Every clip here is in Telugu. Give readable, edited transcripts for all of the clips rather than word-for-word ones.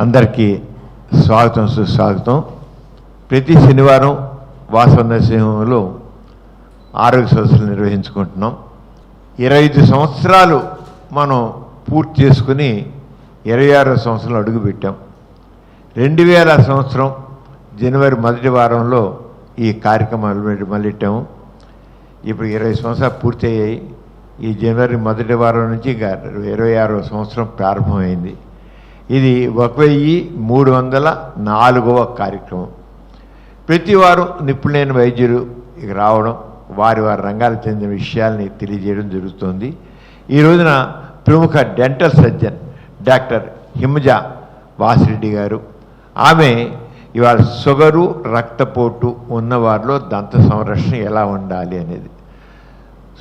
అందరికీ స్వాగతం సుస్వాగతం. ప్రతి శనివారం వాసవ నరసింహంలో ఆరోగ్య సదస్సులు నిర్వహించుకుంటున్నాం. 25 సంవత్సరాలు మనం పూర్తి చేసుకుని 26వ సంవత్సరంలో అడుగుపెట్టాం. 2000 సంవత్సరం జనవరి మొదటి వారంలో ఈ కార్యక్రమాలు మొదలెట్టాము. ఇప్పుడు 20 సంవత్సరాలు పూర్తయ్యాయి. ఈ జనవరి మొదటి వారం నుంచి 26వ సంవత్సరం ప్రారంభమైంది. ఇది 1304వ కార్యక్రమం. ప్రతి వారం నిపుణులైన వైద్యులు ఇక రావడం, వారి రంగాలకు చెందిన విషయాల్ని తెలియజేయడం జరుగుతుంది. ఈ రోజున ప్రముఖ dental surgeon doctor Himaja Vasireddy గారు, ఆమె ఇవాళ షుగరు రక్తపోటు ఉన్నవారిలో దంత సంరక్షణ ఎలా ఉండాలి అనేది.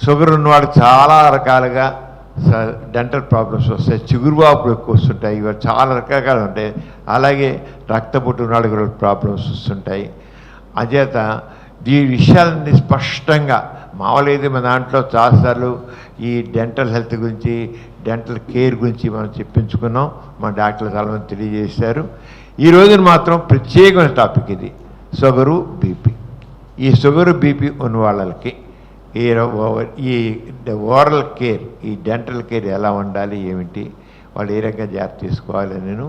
షుగర్ ఉన్నవాడు చాలా రకాలుగా డెంటల్ ప్రాబ్లమ్స్ వస్తాయి, చిగురువాపులు ఎక్కువ వస్తుంటాయి, ఇవి చాలా రకరకాలు ఉంటాయి. అలాగే రక్తపోటు ఉన్నవాడు కూడా ప్రాబ్లమ్స్ వస్తుంటాయి. అంచేత ఈ విషయాలన్నీ స్పష్టంగా మామూలుగా మన దాంట్లో చాలాసార్లు ఈ డెంటల్ హెల్త్ గురించి, డెంటల్ కేర్ గురించి మనం చెప్పించుకున్నాం. మా డాక్టర్లు చాలామంది తెలియజేశారు. ఈ రోజున మాత్రం ప్రత్యేకమైన టాపిక్ ఇది, షుగరు బీపీ. ఈ షుగరు బీపీ ఉన్న వాళ్ళకి ఈ ఓరల్ కేర్, ఈ డెంటల్ కేర్ ఎలా ఉండాలి, ఏమిటి, వాళ్ళు ఏ రకంగా జాగ్రత్త తీసుకోవాలి నేను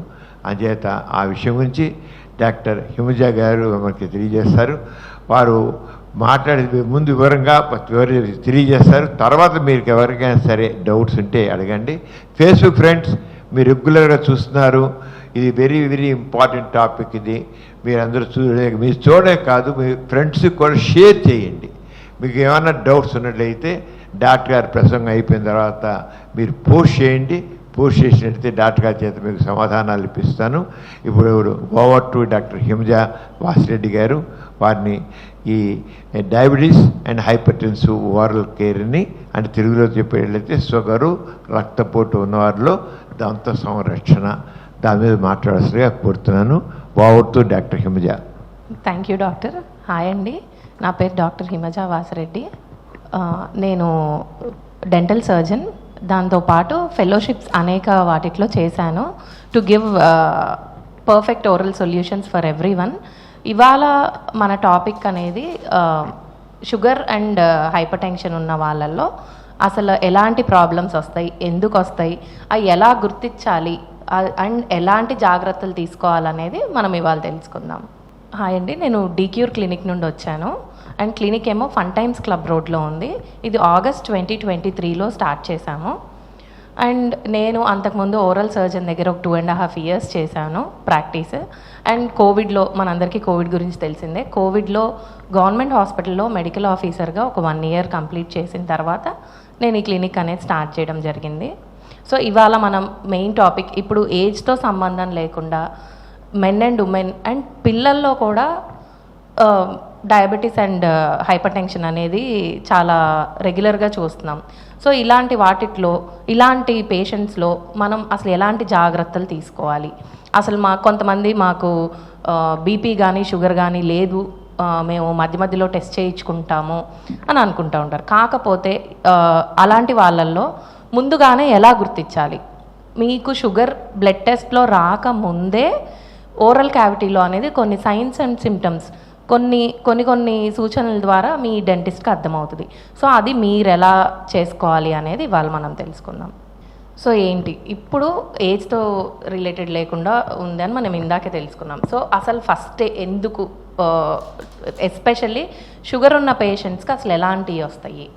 అంచేత ఆ విషయం గురించి డాక్టర్ హిమజా గారు మనకి తెలియజేస్తారు. వారు మాట్లాడే ముందు వివరంగా తెలియజేస్తారు. తర్వాత మీరు ఎవరికైనా సరే డౌట్స్ ఉంటే అడగండి. ఫేస్బుక్ ఫ్రెండ్స్ మీరు రెగ్యులర్గా చూస్తున్నారు. ఇది వెరీ వెరీ ఇంపార్టెంట్ టాపిక్. ఇది మీరు చూడలే కాదు, మీ ఫ్రెండ్స్కి కూడా షేర్ చేయండి. మీకు ఏమైనా డౌట్స్ ఉన్నట్లయితే డాక్టర్ గారి ప్రసంగం అయిపోయిన తర్వాత మీరు పోస్ట్ చేయండి. పోస్ట్ చేసినట్లయితే డాక్టర్ గారి చేత మీకు సమాధానాలు ఇప్పిస్తాను. ఇప్పుడు over to doctor Himaja Vasireddy గారు. వారిని ఈ డయాబెటీస్ అండ్ హైపర్టెన్సివ్ ఓరల్ కేర్ని అంటే తెలుగులో చెప్పేట్లయితే షుగరు రక్తపోటు ఉన్నవారిలో దంత సంరక్షణ, దాని మీద మాట్లాడాల్సిందిగా కోరుతున్నాను. Over to doctor Himaja. Thank you doctor. Hi అండి, నా పేరు డాక్టర్ హిమజా వాసిరెడ్డి. నేను డెంటల్ సర్జన్, దాంతోపాటు ఫెలోషిప్స్ అనేక వాటిలో చేశాను to give perfect oral solutions for every one. ఇవాళ మన టాపిక్ అనేది షుగర్ అండ్ హైపర్ టెన్షన్ ఉన్న వాళ్ళల్లో అసలు ఎలాంటి ప్రాబ్లమ్స్ వస్తాయి, ఎందుకు వస్తాయి, అవి ఎలా గుర్తించాలి అండ్ ఎలాంటి జాగ్రత్తలు తీసుకోవాలనేది మనం ఇవాళ తెలుసుకుందాం. హాయ్ అండి, నేను డీక్యూర్ క్లినిక్ నుండి వచ్చాను. అండ్ క్లినిక్ ఏమో ఫన్ టైమ్స్ క్లబ్ రోడ్లో ఉంది. ఇది ఆగస్ట్ 2023లో స్టార్ట్ చేశాము. అండ్ నేను అంతకుముందు ఓరల్ సర్జన్ దగ్గర ఒక 2.5 years చేశాను ప్రాక్టీస్. అండ్ కోవిడ్లో, మనందరికీ కోవిడ్ గురించి తెలిసిందే, కోవిడ్లో గవర్నమెంట్ హాస్పిటల్లో మెడికల్ ఆఫీసర్గా ఒక 1 year కంప్లీట్ చేసిన తర్వాత నేను ఈ క్లినిక్ అనేది స్టార్ట్ చేయడం జరిగింది. సో ఇవాళ మనం మెయిన్ టాపిక్, ఇప్పుడు ఏజ్తో సంబంధం లేకుండా మెన్ అండ్ ఉమెన్ అండ్ పిల్లల్లో కూడా డయాబెటీస్ అండ్ హైపర్ టెన్షన్ అనేది చాలా రెగ్యులర్గా చూస్తున్నాం. సో ఇలాంటి వాటిలో, ఇలాంటి పేషెంట్స్లో మనం అసలు ఎలాంటి జాగ్రత్తలు తీసుకోవాలి, అసలు కొంతమంది మాకు బీపీ కానీ షుగర్ కానీ లేదు, మేము మధ్య మధ్యలో టెస్ట్ చేయించుకుంటాము అని అనుకుంటూ ఉంటారు. కాకపోతే అలాంటి వాళ్ళల్లో ముందుగానే ఎలా గుర్తించాలి, మీకు షుగర్ బ్లడ్ టెస్ట్లో రాకముందే ఓరల్ క్యావిటీలో అనేది కొన్ని సైన్స్ అండ్ సిమ్టమ్స్, కొన్ని సూచనల ద్వారా మీ డెంటిస్ట్కి అర్థమవుతుంది. సో అది మీరు ఎలా చేసుకోవాలి అనేది ఇవాళ మనం తెలుసుకుందాం. సో ఏంటి, ఇప్పుడు ఏజ్తో రిలేటెడ్ లేకుండా ఉందని మనం ఇందాకే తెలుసుకున్నాం. సో అసలు ఫస్ట్ ఎందుకు ఎస్పెషల్లీ షుగర్ ఉన్న పేషెంట్స్కి అసలు ఎలాంటివి వస్తాయి?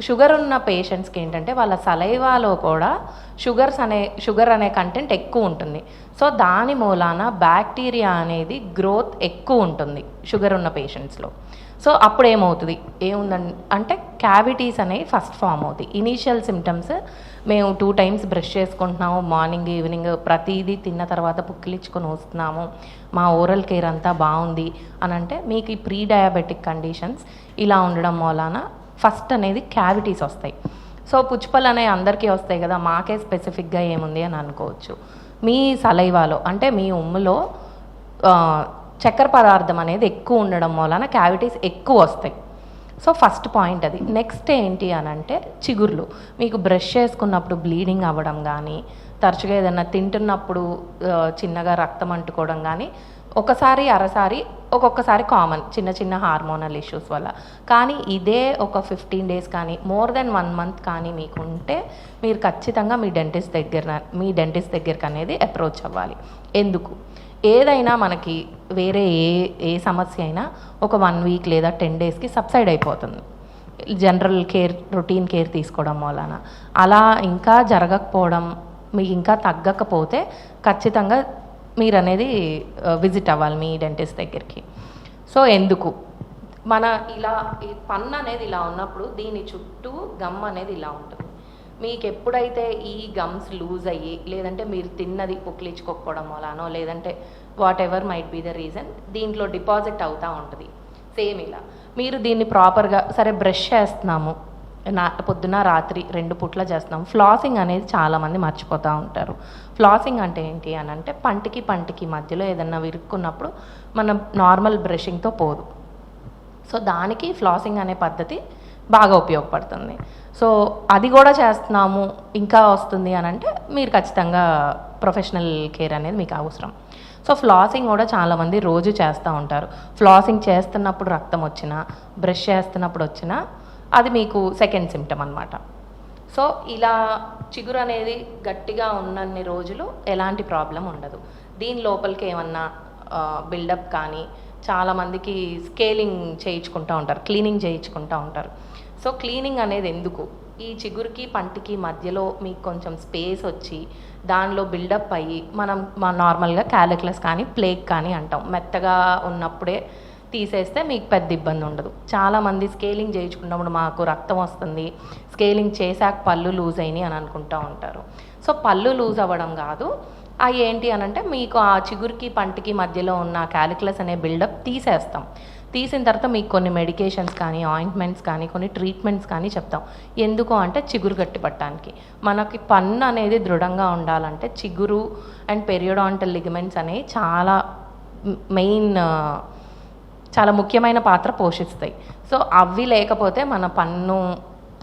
షుగర్ ఉన్న పేషెంట్స్కి ఏంటంటే వాళ్ళ సలైవాలో కూడా షుగర్ అనే కంటెంట్ ఎక్కువ ఉంటుంది. సో దాని మూలాన బ్యాక్టీరియా అనేది గ్రోత్ ఎక్కువ ఉంటుంది షుగర్ ఉన్న పేషెంట్స్లో. సో అప్పుడు ఏముందంటే క్యావిటీస్ అనేవి ఫస్ట్ ఫామ్ అవుతాయి. ఇనీషియల్ సిమ్టమ్స్, మేము 2 times బ్రష్ చేసుకుంటున్నాము, మార్నింగ్ ఈవినింగ్ ప్రతిదీ తిన్న తర్వాత పుక్కిలించుకొని వస్తున్నాము, మా ఓరల్ కేర్ అంతా బాగుంది అని అంటే మీకు ఈ ప్రీ డయాబెటిక్ కండిషన్స్ ఇలా ఉండడం మూలాన ఫస్ట్ అనేది క్యావిటీస్ వస్తాయి. సో పుచ్చుపళ్ళు అనేవి అందరికీ వస్తాయి కదా, మాకే స్పెసిఫిక్గా ఏముంది అని అనుకోవచ్చు. మీ సలైవాలో అంటే మీ ఉమ్ములో చక్కెర పదార్థం అనేది ఎక్కువ ఉండడం వలన క్యావిటీస్ ఎక్కువ వస్తాయి. సో ఫస్ట్ పాయింట్ అది. నెక్స్ట్ ఏంటి అని అంటే చిగుర్లు, మీకు బ్రష్ చేసుకున్నప్పుడు బ్లీడింగ్ అవ్వడం కానీ, తరచుగా ఏదైనా తింటున్నప్పుడు చిన్నగా రక్తం అంటుకోవడం కానీ ఒకసారి అరసారి ఒక్కొక్కసారి కామన్ చిన్న చిన్న హార్మోనల్ ఇష్యూస్ వల్ల. కానీ ఇదే ఒక 15 days కానీ మోర్ దెన్ 1 month కానీ మీకు ఉంటే మీరు ఖచ్చితంగా మీ డెంటిస్ట్ దగ్గరికి అనేది అప్రోచ్ అవ్వాలి. ఎందుకు? ఏదైనా మనకి వేరే ఏ సమస్య అయినా ఒక 1 week లేదా 10 daysకి సబ్సైడ్ అయిపోతుంది జనరల్ కేర్, రొటీన్ కేర్ తీసుకోవడం వలన. అలా ఇంకా జరగకపోవడం, మీకు ఇంకా తగ్గకపోతే ఖచ్చితంగా మీరు అనేది విజిట్ అవ్వాలి మీ డెంటిస్ట్ దగ్గరికి. సో ఎందుకు మన ఇలా ఈ పన్ను అనేది ఇలా ఉన్నప్పుడు దీని చుట్టూ గమ్ అనేది ఇలా ఉంటుంది. మీకు ఎప్పుడైతే ఈ గమ్స్ లూజ్ అయ్యి లేదంటే మీరు తిన్నది పుక్కిలించుకోకపోవడం వలనో లేదంటే what ever might be the reason దీంట్లో డిపాజిట్ అవుతూ ఉంటుంది. సేమ్ ఇలా మీరు దీన్ని ప్రాపర్గా సరే బ్రష్ చేస్తున్నాము, పొద్దున రాత్రి 2 పూట్ల చేస్తున్నాం. ఫ్లాసింగ్ అనేది చాలామంది మర్చిపోతూ ఉంటారు. ఫ్లాసింగ్ అంటే ఏంటి అని అంటే పంటికి మధ్యలో ఏదన్నా విరుక్కున్నప్పుడు మనం నార్మల్ బ్రషింగ్తో పోదు. సో దానికి ఫ్లాసింగ్ అనే పద్ధతి బాగా ఉపయోగపడుతుంది. సో అది కూడా చేస్తున్నాము ఇంకా వస్తుంది అని అంటే మీరు ఖచ్చితంగా ప్రొఫెషనల్ కేర్ అనేది మీకు అవసరం. సో ఫ్లాసింగ్ కూడా చాలామంది రోజు చేస్తూ ఉంటారు. ఫ్లాసింగ్ చేస్తున్నప్పుడు రక్తం వచ్చినా, బ్రష్ చేస్తున్నప్పుడు వచ్చినా అది మీకు సెకండ్ సిమ్టమ్ అనమాట. సో ఇలా చిగురు అనేది గట్టిగా ఉన్నన్ని రోజులు ఎలాంటి ప్రాబ్లం ఉండదు. దీని లోపలికి ఏమన్నా బిల్డప్ కానీ చాలామందికి స్కేలింగ్ చేయించుకుంటూ ఉంటారు, క్లీనింగ్ చేయించుకుంటూ ఉంటారు. సో క్లీనింగ్ అనేది ఎందుకు? ఈ చిగురుకి పంటికి మధ్యలో మీకు కొంచెం స్పేస్ వచ్చి దానిలో బిల్డప్ అయ్యి మనం నార్మల్గా క్యాలిక్యులస్ కానీ ప్లేక్ కానీ అంటాం, మెత్తగా ఉన్నప్పుడే తీసేస్తే మీకు పెద్ద ఇబ్బంది ఉండదు. చాలామంది స్కేలింగ్ చేయించుకున్నప్పుడు మాకు రక్తం వస్తుంది, స్కేలింగ్ చేశాక పళ్ళు లూజ్ అయినాయి అని అనుకుంటూ ఉంటారు. సో పళ్ళు లూజ్ అవ్వడం కాదు, అవి ఏంటి అని అంటే మీకు ఆ చిగురికి పంటికి మధ్యలో ఉన్న క్యాలిక్యులస్ అనే బిల్డప్ తీసేస్తాం. తీసిన తర్వాత మీకు కొన్ని మెడికేషన్స్ కానీ ఆయింట్మెంట్స్ కానీ కొన్ని ట్రీట్మెంట్స్ కానీ చెప్తాం. ఎందుకు అంటే చిగురు గట్టిపట్టడానికి. మనకి పన్ను అనేది దృఢంగా ఉండాలంటే చిగురు అండ్ పెరియోడాంటల్ లిగమెంట్స్ అనేవి చాలా ముఖ్యమైన పాత్ర పోషిస్తాయి. సో అవి లేకపోతే మన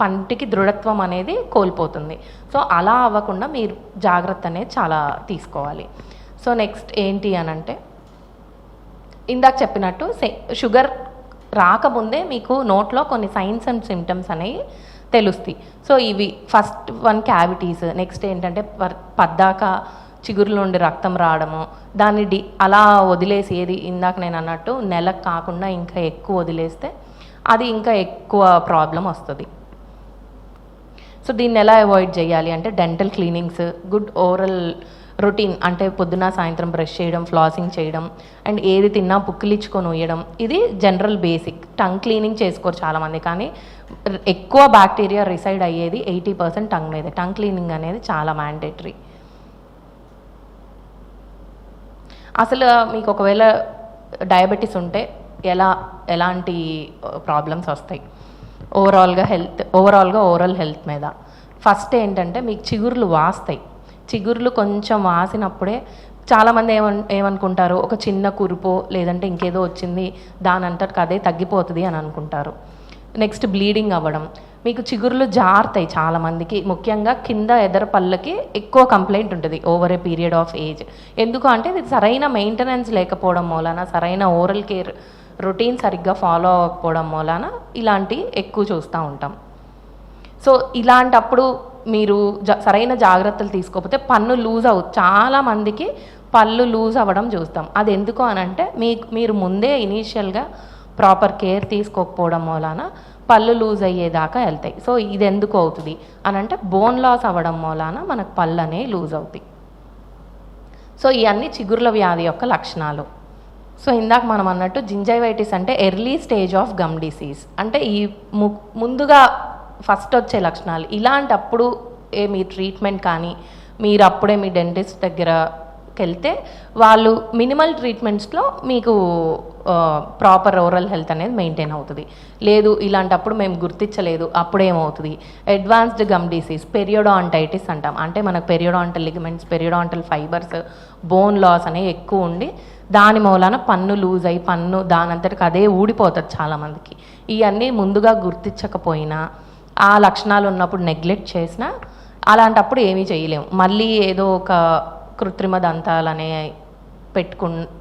పంటికి దృఢత్వం అనేది కోల్పోతుంది. సో అలా అవ్వకుండా మీరు జాగ్రత్త అనేది చాలా తీసుకోవాలి. సో నెక్స్ట్ ఏంటి అని అంటే ఇందాక చెప్పినట్టు షుగర్ రాకముందే మీకు నోట్లో కొన్ని సైన్స్ అండ్ సిమ్టమ్స్ అనేవి తెలుస్తాయి. సో ఇవి ఫస్ట్ వన్ క్యావిటీస్, నెక్స్ట్ ఏంటంటే పద్దాక చిగురుల నుండి రక్తం రావడము, దాన్ని అలా వదిలేసి ఏది ఇందాక నేను అన్నట్టు నెలకు కాకుండా ఇంకా ఎక్కువ వదిలేస్తే అది ఇంకా ఎక్కువ ప్రాబ్లం వస్తుంది. సో దీన్ని ఎలా అవాయిడ్ చేయాలి అంటే dental cleanings, good oral routine అంటే పొద్దున సాయంత్రం బ్రష్ చేయడం, ఫ్లాసింగ్ చేయడం అండ్ ఏది తిన్నా పుక్కిలించుకొని ఉయ్యడం, ఇది జనరల్ బేసిక్. టంగ్ క్లీనింగ్ చేసుకోరు చాలామంది, కానీ ఎక్కువ బ్యాక్టీరియా రిసైడ్ అయ్యేది 80% టంగ్ మీదే. టంగ్ క్లీనింగ్ అనేది చాలా మ్యాండేటరీ. అసలు మీకు ఒకవేళ డయాబెటీస్ ఉంటే ఎలాంటి ప్రాబ్లమ్స్ వస్తాయి ఓవరాల్గా ఓరల్ హెల్త్ మీద? ఫస్ట్ ఏంటంటే మీకు చిగుర్లు వాస్తాయి. చిగుర్లు కొంచెం వాసినప్పుడే చాలామంది ఏమనుకుంటారు, ఒక చిన్న కురుపో లేదంటే ఇంకేదో వచ్చింది దానంతటికి అదే తగ్గిపోతుంది అని అనుకుంటారు. నెక్స్ట్ బ్లీడింగ్ అవ్వడం, మీకు చిగుర్లు జారుతాయి చాలామందికి, ముఖ్యంగా కింద ఎదర పళ్ళకి ఎక్కువ కంప్లైంట్ ఉంటుంది over a period of age. ఎందుకు అంటే ఇది సరైన మెయింటెనెన్స్ లేకపోవడం మూలాన, సరైన ఓరల్ కేర్ రొటీన్ సరిగ్గా ఫాలో అవ్వకపోవడం మూలాన ఇలాంటివి ఎక్కువ చూస్తూ ఉంటాం. సో ఇలాంటప్పుడు మీరు సరైన జాగ్రత్తలు తీసుకోకపోతే పన్ను లూజ్ చాలామందికి పళ్ళు లూజ్ అవ్వడం చూస్తాం. అది ఎందుకు అని అంటే మీరు ముందే ఇనీషియల్గా ప్రాపర్ కేర్ తీసుకోకపోవడం మూలాన పళ్ళు లూజ్ అయ్యేదాకా వెళ్తాయి. సో ఇది ఎందుకు అవుతుంది అని అంటే బోన్ లాస్ అవ్వడం మూలాన మనకు పళ్ళు అనేవి లూజ్ అవుతాయి. సో ఇవన్నీ చిగుర్ల వ్యాధి యొక్క లక్షణాలు. సో ఇందాక మనం అన్నట్టు జింజైవైటిస్ అంటే early stage of gum disease, అంటే ఈ ముందుగా ఫస్ట్ వచ్చే లక్షణాలు. ఇలాంటప్పుడు మీ ట్రీట్మెంట్ కానీ మీరు అప్పుడే మీ డెంటిస్ట్ దగ్గరకి వెళ్తే వాళ్ళు మినిమల్ ట్రీట్మెంట్స్లో మీకు ప్రాపర్ ఓరల్ హెల్త్ అనేది మెయింటైన్ అవుతుంది. లేదు ఇలాంటప్పుడు మేము గుర్తించలేదు అప్పుడేమవుతుంది, అడ్వాన్స్డ్ గమ్ డిసీజ్ పెరియోడాంటైటిస్ అంటాం. అంటే మనకు పెరియోడాంటల్ లిగమెంట్స్, పెరియోడాంటల్ ఫైబర్స్, బోన్ లాస్ అనేవి ఎక్కువ ఉండి దాని మూలాన పన్ను లూజ్ అయ్యి పన్ను దానంతటికి అదే ఊడిపోతుంది చాలామందికి. ఇవన్నీ ముందుగా గుర్తించకపోయినా, ఆ లక్షణాలు ఉన్నప్పుడు నెగ్లెక్ట్ చేసినా అలాంటప్పుడు ఏమీ చేయలేము. మళ్ళీ ఏదో ఒక కృత్రిమ దంతాలనే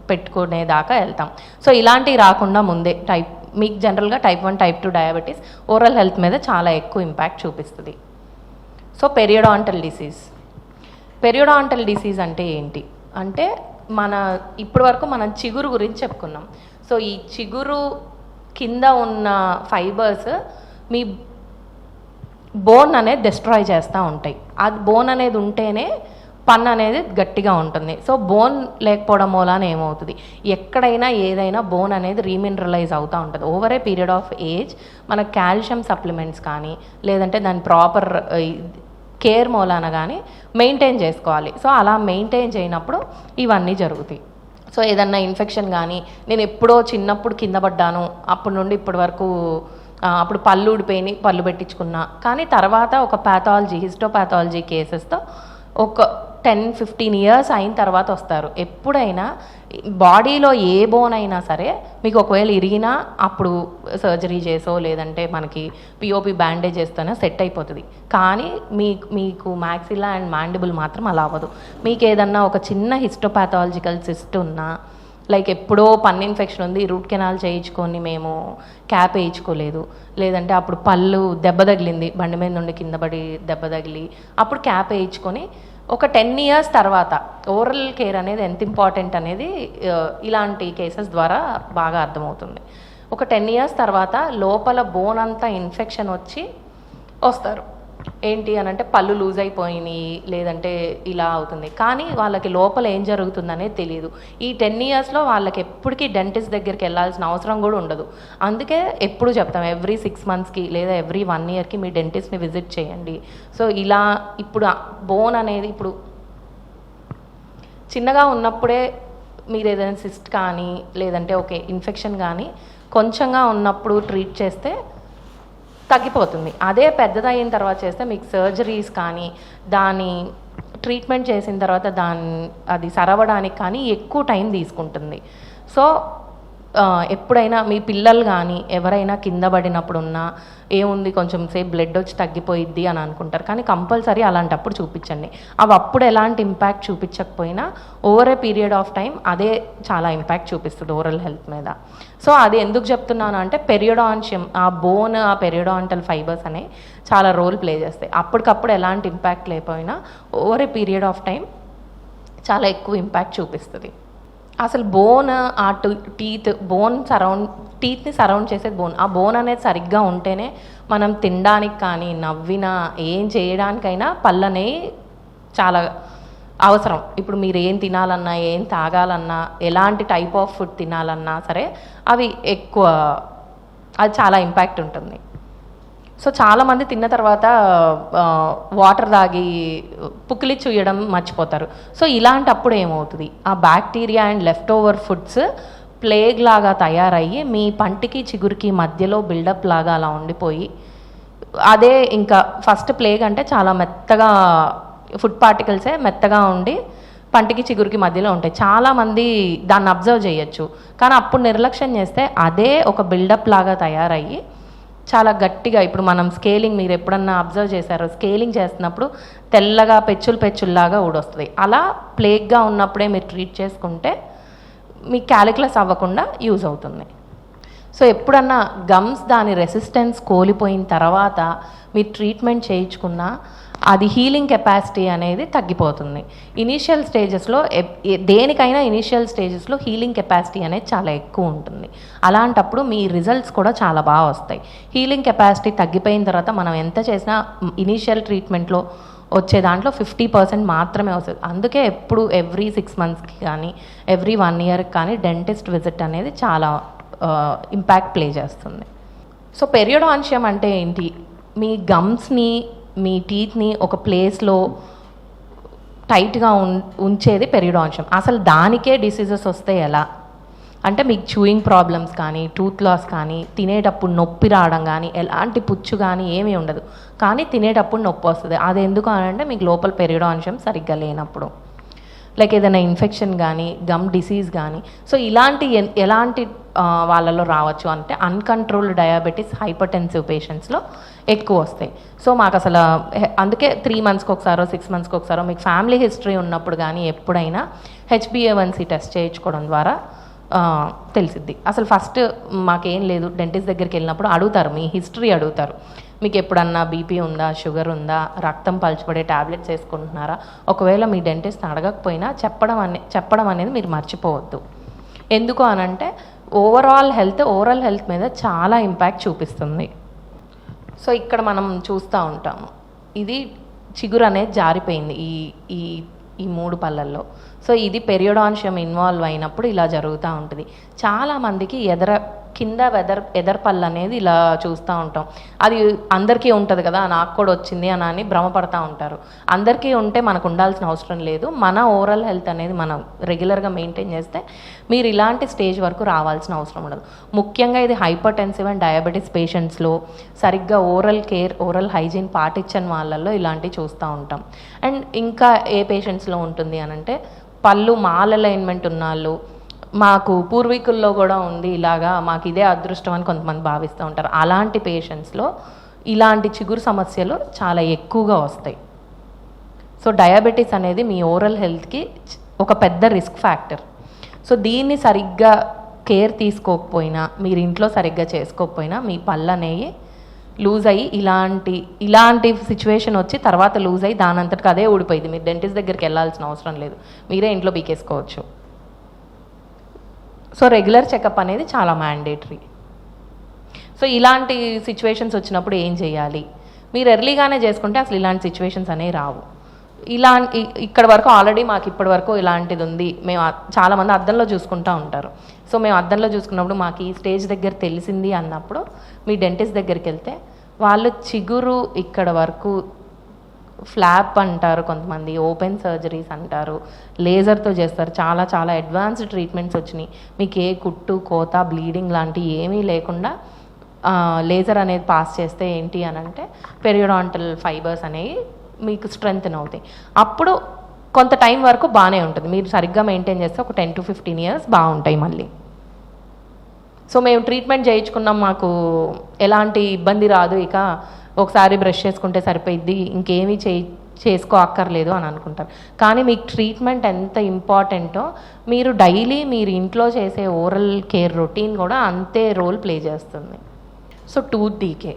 పెట్టుకునేదాకా వెళ్తాం. సో ఇలాంటివి రాకుండా ముందే మీకు జనరల్గా type 1 type 2 diabetes oral health మీద చాలా ఎక్కువ ఇంపాక్ట్ చూపిస్తుంది. సో పెరియోడాంటల్ డిసీజ్ అంటే ఏంటి అంటే ఇప్పటి వరకు మనం చిగురు గురించి చెప్పుకున్నాం. సో ఈ చిగురు కింద ఉన్న ఫైబర్స్ మీ బోన్ అనేది డిస్ట్రాయ్ చేస్తూ ఉంటాయి. అది బోన్ అనేది ఉంటేనే పన్ను అనేది గట్టిగా ఉంటుంది. సో బోన్ లేకపోవడం మూలాన ఏమవుతుంది, ఎక్కడైనా ఏదైనా బోన్ అనేది రీమినరలైజ్ అవుతూ ఉంటుంది. Over a period of age మన కాల్షియం సప్లిమెంట్స్ కానీ లేదంటే దాని ప్రాపర్ కేర్ మూలాన కానీ మెయింటైన్ చేసుకోవాలి. సో అలా మెయింటైన్ చేయనప్పుడు ఇవన్నీ జరుగుతాయి. సో ఏదన్నా ఇన్ఫెక్షన్ కానీ, నేను ఎప్పుడో చిన్నప్పుడు కింద పడ్డాను, అప్పటి నుండి ఇప్పటి వరకు అప్పుడు పళ్ళు ఊడిపోయి పళ్ళు పెట్టించుకున్నా, కానీ తర్వాత ఒక హిస్టోపాథాలజీ కేసెస్తో ఒక 10-15 ఇయర్స్ అయిన తర్వాత వస్తారు. ఎప్పుడైనా బాడీలో ఏ బోన్ అయినా సరే మీకు ఒకవేళ ఇరిగినా అప్పుడు సర్జరీ చేసో లేదంటే మనకి పిఓపి బ్యాండేజ్ చేస్తేనే సెట్ అయిపోతుంది. కానీ మీకు మ్యాక్సిలా అండ్ మ్యాండిబుల్ మాత్రం అలా అవ్వదు. మీకు ఏదన్నా ఒక చిన్న హిస్టోపాథాలజికల్ సిస్ట్ ఉన్నా, లైక్ ఎప్పుడో పన్ను ఇన్ఫెక్షన్ ఉంది, రూట్ కెనాల్ చేయించుకొని మేము క్యాప్ వేయించుకోలేదు, లేదంటే అప్పుడు పళ్ళు దెబ్బ తగిలింది, బండి మీద నుండి కింద పడి దెబ్బ తగిలి అప్పుడు క్యాప్ వేయించుకొని ఒక 10 ఇయర్స్ తర్వాత ఓరల్ కేర్ అనేది ఎంత ఇంపార్టెంట్ అనేది ఇలాంటి కేసెస్ ద్వారా బాగా అర్థమవుతుంది. ఒక 10 ఇయర్స్ తర్వాత లోపల బోన్ అంతా ఇన్ఫెక్షన్ వచ్చి వస్తారు. ఏంటి అని అంటే పళ్ళు లూజ్ అయిపోయినాయి లేదంటే ఇలా అవుతుంది, కానీ వాళ్ళకి లోపల ఏం జరుగుతుందనేది తెలియదు. ఈ 10 ఇయర్స్లో వాళ్ళకి ఎప్పటికీ డెంటిస్ట్ దగ్గరికి వెళ్ళాల్సిన అవసరం కూడా ఉండదు. అందుకే ఎప్పుడు చెప్తాం ఎవ్రీ 6 మంత్స్కి లేదా ఎవ్రీ 1 ఇయర్కి మీ డెంటిస్ట్ని విజిట్ చేయండి. సో ఇలా ఇప్పుడు బోన్ అనేది ఇప్పుడు చిన్నగా ఉన్నప్పుడే మీరు ఏదైనా సిస్ట్ కానీ లేదంటే ఓకే ఇన్ఫెక్షన్ కానీ కొంచెంగా ఉన్నప్పుడు ట్రీట్ చేస్తే తగ్గిపోతుంది. అదే పెద్దదైన తర్వాత చేస్తే మీకు సర్జరీస్ కానీ దాని ట్రీట్మెంట్ చేసిన తర్వాత అది సరవడానికి కానీ ఎక్కువ టైం తీసుకుంటుంది. సో ఎప్పుడైనా మీ పిల్లలు కానీ ఎవరైనా కింద పడినప్పుడు ఉన్నా ఏముంది కొంచెం సేపు బ్లడ్ వచ్చి తగ్గిపోయిద్ది అని అనుకుంటారు, కానీ కంపల్సరీ అలాంటప్పుడు చూపించండి. అవి అప్పుడు ఎలాంటి ఇంపాక్ట్ చూపించకపోయినా over a period of time అదే చాలా ఇంపాక్ట్ చూపిస్తుంది ఓరల్ హెల్త్ మీద. సో అది ఎందుకు చెప్తున్నాను అంటే పెరియోడాంటియం, ఆ బోన్, ఆ పెరియోడాంటల్ ఫైబర్స్ అనేవి చాలా రోల్ ప్లే చేస్తాయి. అప్పటికప్పుడు ఎలాంటి ఇంపాక్ట్ లేకపోయినా over a period of time చాలా ఎక్కువ ఇంపాక్ట్ చూపిస్తుంది. అసలు బోన్, ఆ టీత్ని సరౌండ్ చేసేది బోన్. ఆ బోన్ అనేది సరిగ్గా ఉంటేనే మనం తినడానికి కానీ నవ్వినా ఏం చేయడానికైనా పళ్ళనే చాలా అవసరం. ఇప్పుడు మీరు ఏం తినాలన్నా ఏం తాగాలన్నా ఎలాంటి టైప్ ఆఫ్ ఫుడ్ తినాలన్నా సరే అది చాలా ఇంపాక్ట్ ఉంటుంది. సో చాలామంది తిన్న తర్వాత వాటర్ తాగి పుక్కిలి చూయడం మర్చిపోతారు. సో ఇలాంటప్పుడు ఏమవుతుంది, ఆ bacteria and left over foods plague లాగా తయారయ్యి మీ పంటికి చిగురికి మధ్యలో బిల్డప్ లాగా అలా ఉండిపోయి, అదే ఇంకా ఫస్ట్ ప్లేగ్ అంటే చాలా మెత్తగా ఫుడ్ పార్టికల్సే మెత్తగా ఉండి పంటికి చిగురికి మధ్యలో ఉంటాయి. చాలామంది దాన్ని అబ్జర్వ్ చేయొచ్చు, కానీ అప్పుడు నిర్లక్ష్యం చేస్తే అదే ఒక బిల్డప్ లాగా తయారయ్యి చాలా గట్టిగా, ఇప్పుడు మనం స్కేలింగ్ మీరు ఎప్పుడన్నా అబ్జర్వ్ చేశారో, స్కేలింగ్ చేస్తున్నప్పుడు తెల్లగా పెచ్చుల్లాగా ఊడొస్తుంది. అలా ప్లేగ్గా ఉన్నప్పుడే మీరు ట్రీట్ చేసుకుంటే మీ క్యాలిక్యులస్ అవ్వకుండా యూజ్ అవుతుంది. సో ఎప్పుడన్నా గమ్స్ దాని రెసిస్టెన్స్ కోల్పోయిన తర్వాత మీరు ట్రీట్మెంట్ చేయించుకున్నా అది హీలింగ్ కెపాసిటీ అనేది తగ్గిపోతుంది. ఇనీషియల్ స్టేజెస్లో దేనికైనా ఇనీషియల్ స్టేజెస్లో హీలింగ్ కెపాసిటీ అనేది చాలా ఎక్కువ ఉంటుంది. అలాంటప్పుడు మీ రిజల్ట్స్ కూడా చాలా బాగా వస్తాయి. హీలింగ్ కెపాసిటీ తగ్గిపోయిన తర్వాత మనం ఎంత చేసినా ఇనీషియల్ ట్రీట్మెంట్లో వచ్చే దాంట్లో 50% మాత్రమే వస్తుంది. అందుకే ఎప్పుడు ఎవ్రీ 6 మంత్స్కి కానీ ఎవ్రీ 1 ఇయర్కి కానీ డెంటిస్ట్ విజిట్ అనేది చాలా ఇంపాక్ట్ ప్లే చేస్తుంది. సో పెరియోడాంటియం అంటే ఏంటి, మీ గమ్స్ని మీ టీత్ని ఒక ప్లేస్లో టైట్గా ఉంచేది పెరియోడాంటియం. అసలు దానికే డిసీజెస్ వస్తే ఎలా అంటే మీకు చూయింగ్ ప్రాబ్లమ్స్ కానీ టూత్ లాస్ కానీ తినేటప్పుడు నొప్పి రావడం కానీ ఎలాంటి పుచ్చు కానీ ఏమీ ఉండదు, కానీ తినేటప్పుడు నొప్పి వస్తుంది. అది ఎందుకు అని అంటే మీకు లోపల పెరియోడాంటియం సరిగ్గా లేనప్పుడు, లైక్ ఏదైనా ఇన్ఫెక్షన్ కానీ గమ్ డిసీజ్ కానీ. సో ఎలాంటి వాళ్ళలో రావచ్చు అంటే అన్కంట్రోల్డ్ డయాబెటీస్, హైపర్టెన్సివ్ పేషెంట్స్లో ఎక్కువ వస్తాయి. సో మాకు అసలు అందుకే 3 మంత్స్కి ఒకసారో 6 మంత్స్కి ఒకసారో మీకు ఫ్యామిలీ హిస్టరీ ఉన్నప్పుడు కానీ ఎప్పుడైనా HbA1c టెస్ట్ చేయించుకోవడం ద్వారా తెలిసిద్ది. అసలు ఫస్ట్ మాకేం లేదు, డెంటిస్ట్ దగ్గరికి వెళ్ళినప్పుడు అడుగుతారు, మీ హిస్టరీ అడుగుతారు. మీకు ఎప్పుడన్నా బీపీ ఉందా, షుగర్ ఉందా, రక్తం పలుచబడే ట్యాబ్లెట్స్ వేసుకుంటున్నారా. ఒకవేళ మీ డెంటిస్ట్ అడగకపోయినా చెప్పడం అనేది మీరు మర్చిపోవద్దు. ఎందుకు అనంటే ఓవరాల్ హెల్త్ మీద చాలా ఇంపాక్ట్ చూపిస్తుంది. సో ఇక్కడ మనం చూస్తూ ఉంటాము, ఇది చిగురు అనేది జారిపోయింది ఈ 3 పళ్ళల్లో. సో ఇది పెరియోడాన్షియం ఇన్వాల్వ్ అయినప్పుడు ఇలా జరుగుతూ ఉంటుంది. చాలామందికి కింద ఎదర్ పళ్ళు అనేది ఇలా చూస్తూ ఉంటాం. అది అందరికీ ఉంటుంది కదా, నాకు కూడా వచ్చింది అని భ్రమపడతా ఉంటారు. అందరికీ ఉంటే మనకు ఉండాల్సిన అవసరం లేదు. మన ఓరల్ హెల్త్ అనేది మనం రెగ్యులర్గా మెయింటైన్ చేస్తే మీరు ఇలాంటి స్టేజ్ వరకు రావాల్సిన అవసరం ఉండదు. ముఖ్యంగా ఇది హైపర్టెన్సివ్ అండ్ డయాబెటీస్ పేషెంట్స్లో సరిగ్గా ఓరల్ హైజీన్ పాటించని వాళ్ళల్లో ఇలాంటివి చూస్తూ ఉంటాం. అండ్ ఇంకా ఏ పేషెంట్స్లో ఉంటుంది అనంటే పళ్ళు మాల్ అలైన్మెంట్ ఉన్నాళ్ళు, మాకు పూర్వీకుల్లో కూడా ఉంది ఇలాగా, మాకు ఇదే అదృష్టం అని కొంతమంది భావిస్తూ ఉంటారు. అలాంటి పేషెంట్స్లో ఇలాంటి చిగురు సమస్యలు చాలా ఎక్కువగా వస్తాయి. సో డయాబెటీస్ అనేది మీ ఓరల్ హెల్త్కి ఒక పెద్ద రిస్క్ ఫ్యాక్టర్. సో దీన్ని సరిగ్గా కేర్ తీసుకోకపోయినా, మీరు ఇంట్లో సరిగ్గా చేసుకోకపోయినా మీ పళ్ళు అనేవి లూజ్ అయ్యి ఇలాంటి సిచ్యువేషన్ వచ్చి తర్వాత లూజ్ అయ్యి దానంతటికి అదే ఊడిపోయింది. మీరు డెంటిస్ట్ దగ్గరికి వెళ్ళాల్సిన అవసరం లేదు, మీరే ఇంట్లో పీకేసుకోవచ్చు. సో రెగ్యులర్ చెకప్ అనేది చాలా మ్యాండేటరీ. సో ఇలాంటి సిచ్యువేషన్స్ వచ్చినప్పుడు ఏం చేయాలి, మీరు ఎర్లీగానే చేసుకుంటే అసలు ఇలాంటి సిచ్యువేషన్స్ అనేవి రావు. ఇక్కడ వరకు ఆల్రెడీ మాకు ఇప్పటి వరకు ఇలాంటిది ఉంది, మేము చాలామంది అద్దంలో చూసుకుంటూ ఉంటారు. సో మేము అద్దంలో చూసుకున్నప్పుడు మాకు ఈ స్టేజ్ దగ్గర తెలిసింది అన్నప్పుడు మీ డెంటిస్ట్ దగ్గరికి వెళ్తే వాళ్ళు చిగురు ఇక్కడ వరకు ఫ్లాప్ అంటారు, కొంతమంది ఓపెన్ సర్జరీస్ అంటారు, లేజర్తో చేస్తారు. చాలా చాలా అడ్వాన్స్డ్ ట్రీట్మెంట్స్ వచ్చినాయి. మీకు ఏ కుట్టు కోత బ్లీడింగ్ లాంటివి ఏమీ లేకుండా లేజర్ అనేది పాస్ చేస్తే ఏంటి అని అంటే పెరియోడాంటల్ ఫైబర్స్ అనేవి మీకు స్ట్రెంగ్త్ అవుతాయి. అప్పుడు కొంత టైం వరకు బాగానే ఉంటుంది, మీరు సరిగ్గా మెయింటైన్ చేస్తే ఒక 10 to 15 years బాగుంటాయి మళ్ళీ. సో మేము ట్రీట్మెంట్ చేయించుకున్నాం, మాకు ఎలాంటి ఇబ్బంది రాదు, ఇక ఒకసారి బ్రష్ చేసుకుంటే సరిపోయిద్ది, ఇంకేమీ చేసుకో అక్కర్లేదు అని అనుకుంటారు. కానీ మీకు ట్రీట్మెంట్ ఎంత ఇంపార్టెంటో మీరు డైలీ మీరు ఇంట్లో చేసే ఓరల్ కేర్ రొటీన్ కూడా అంతే రోల్ ప్లే చేస్తుంది. సో టూత్ డీకే,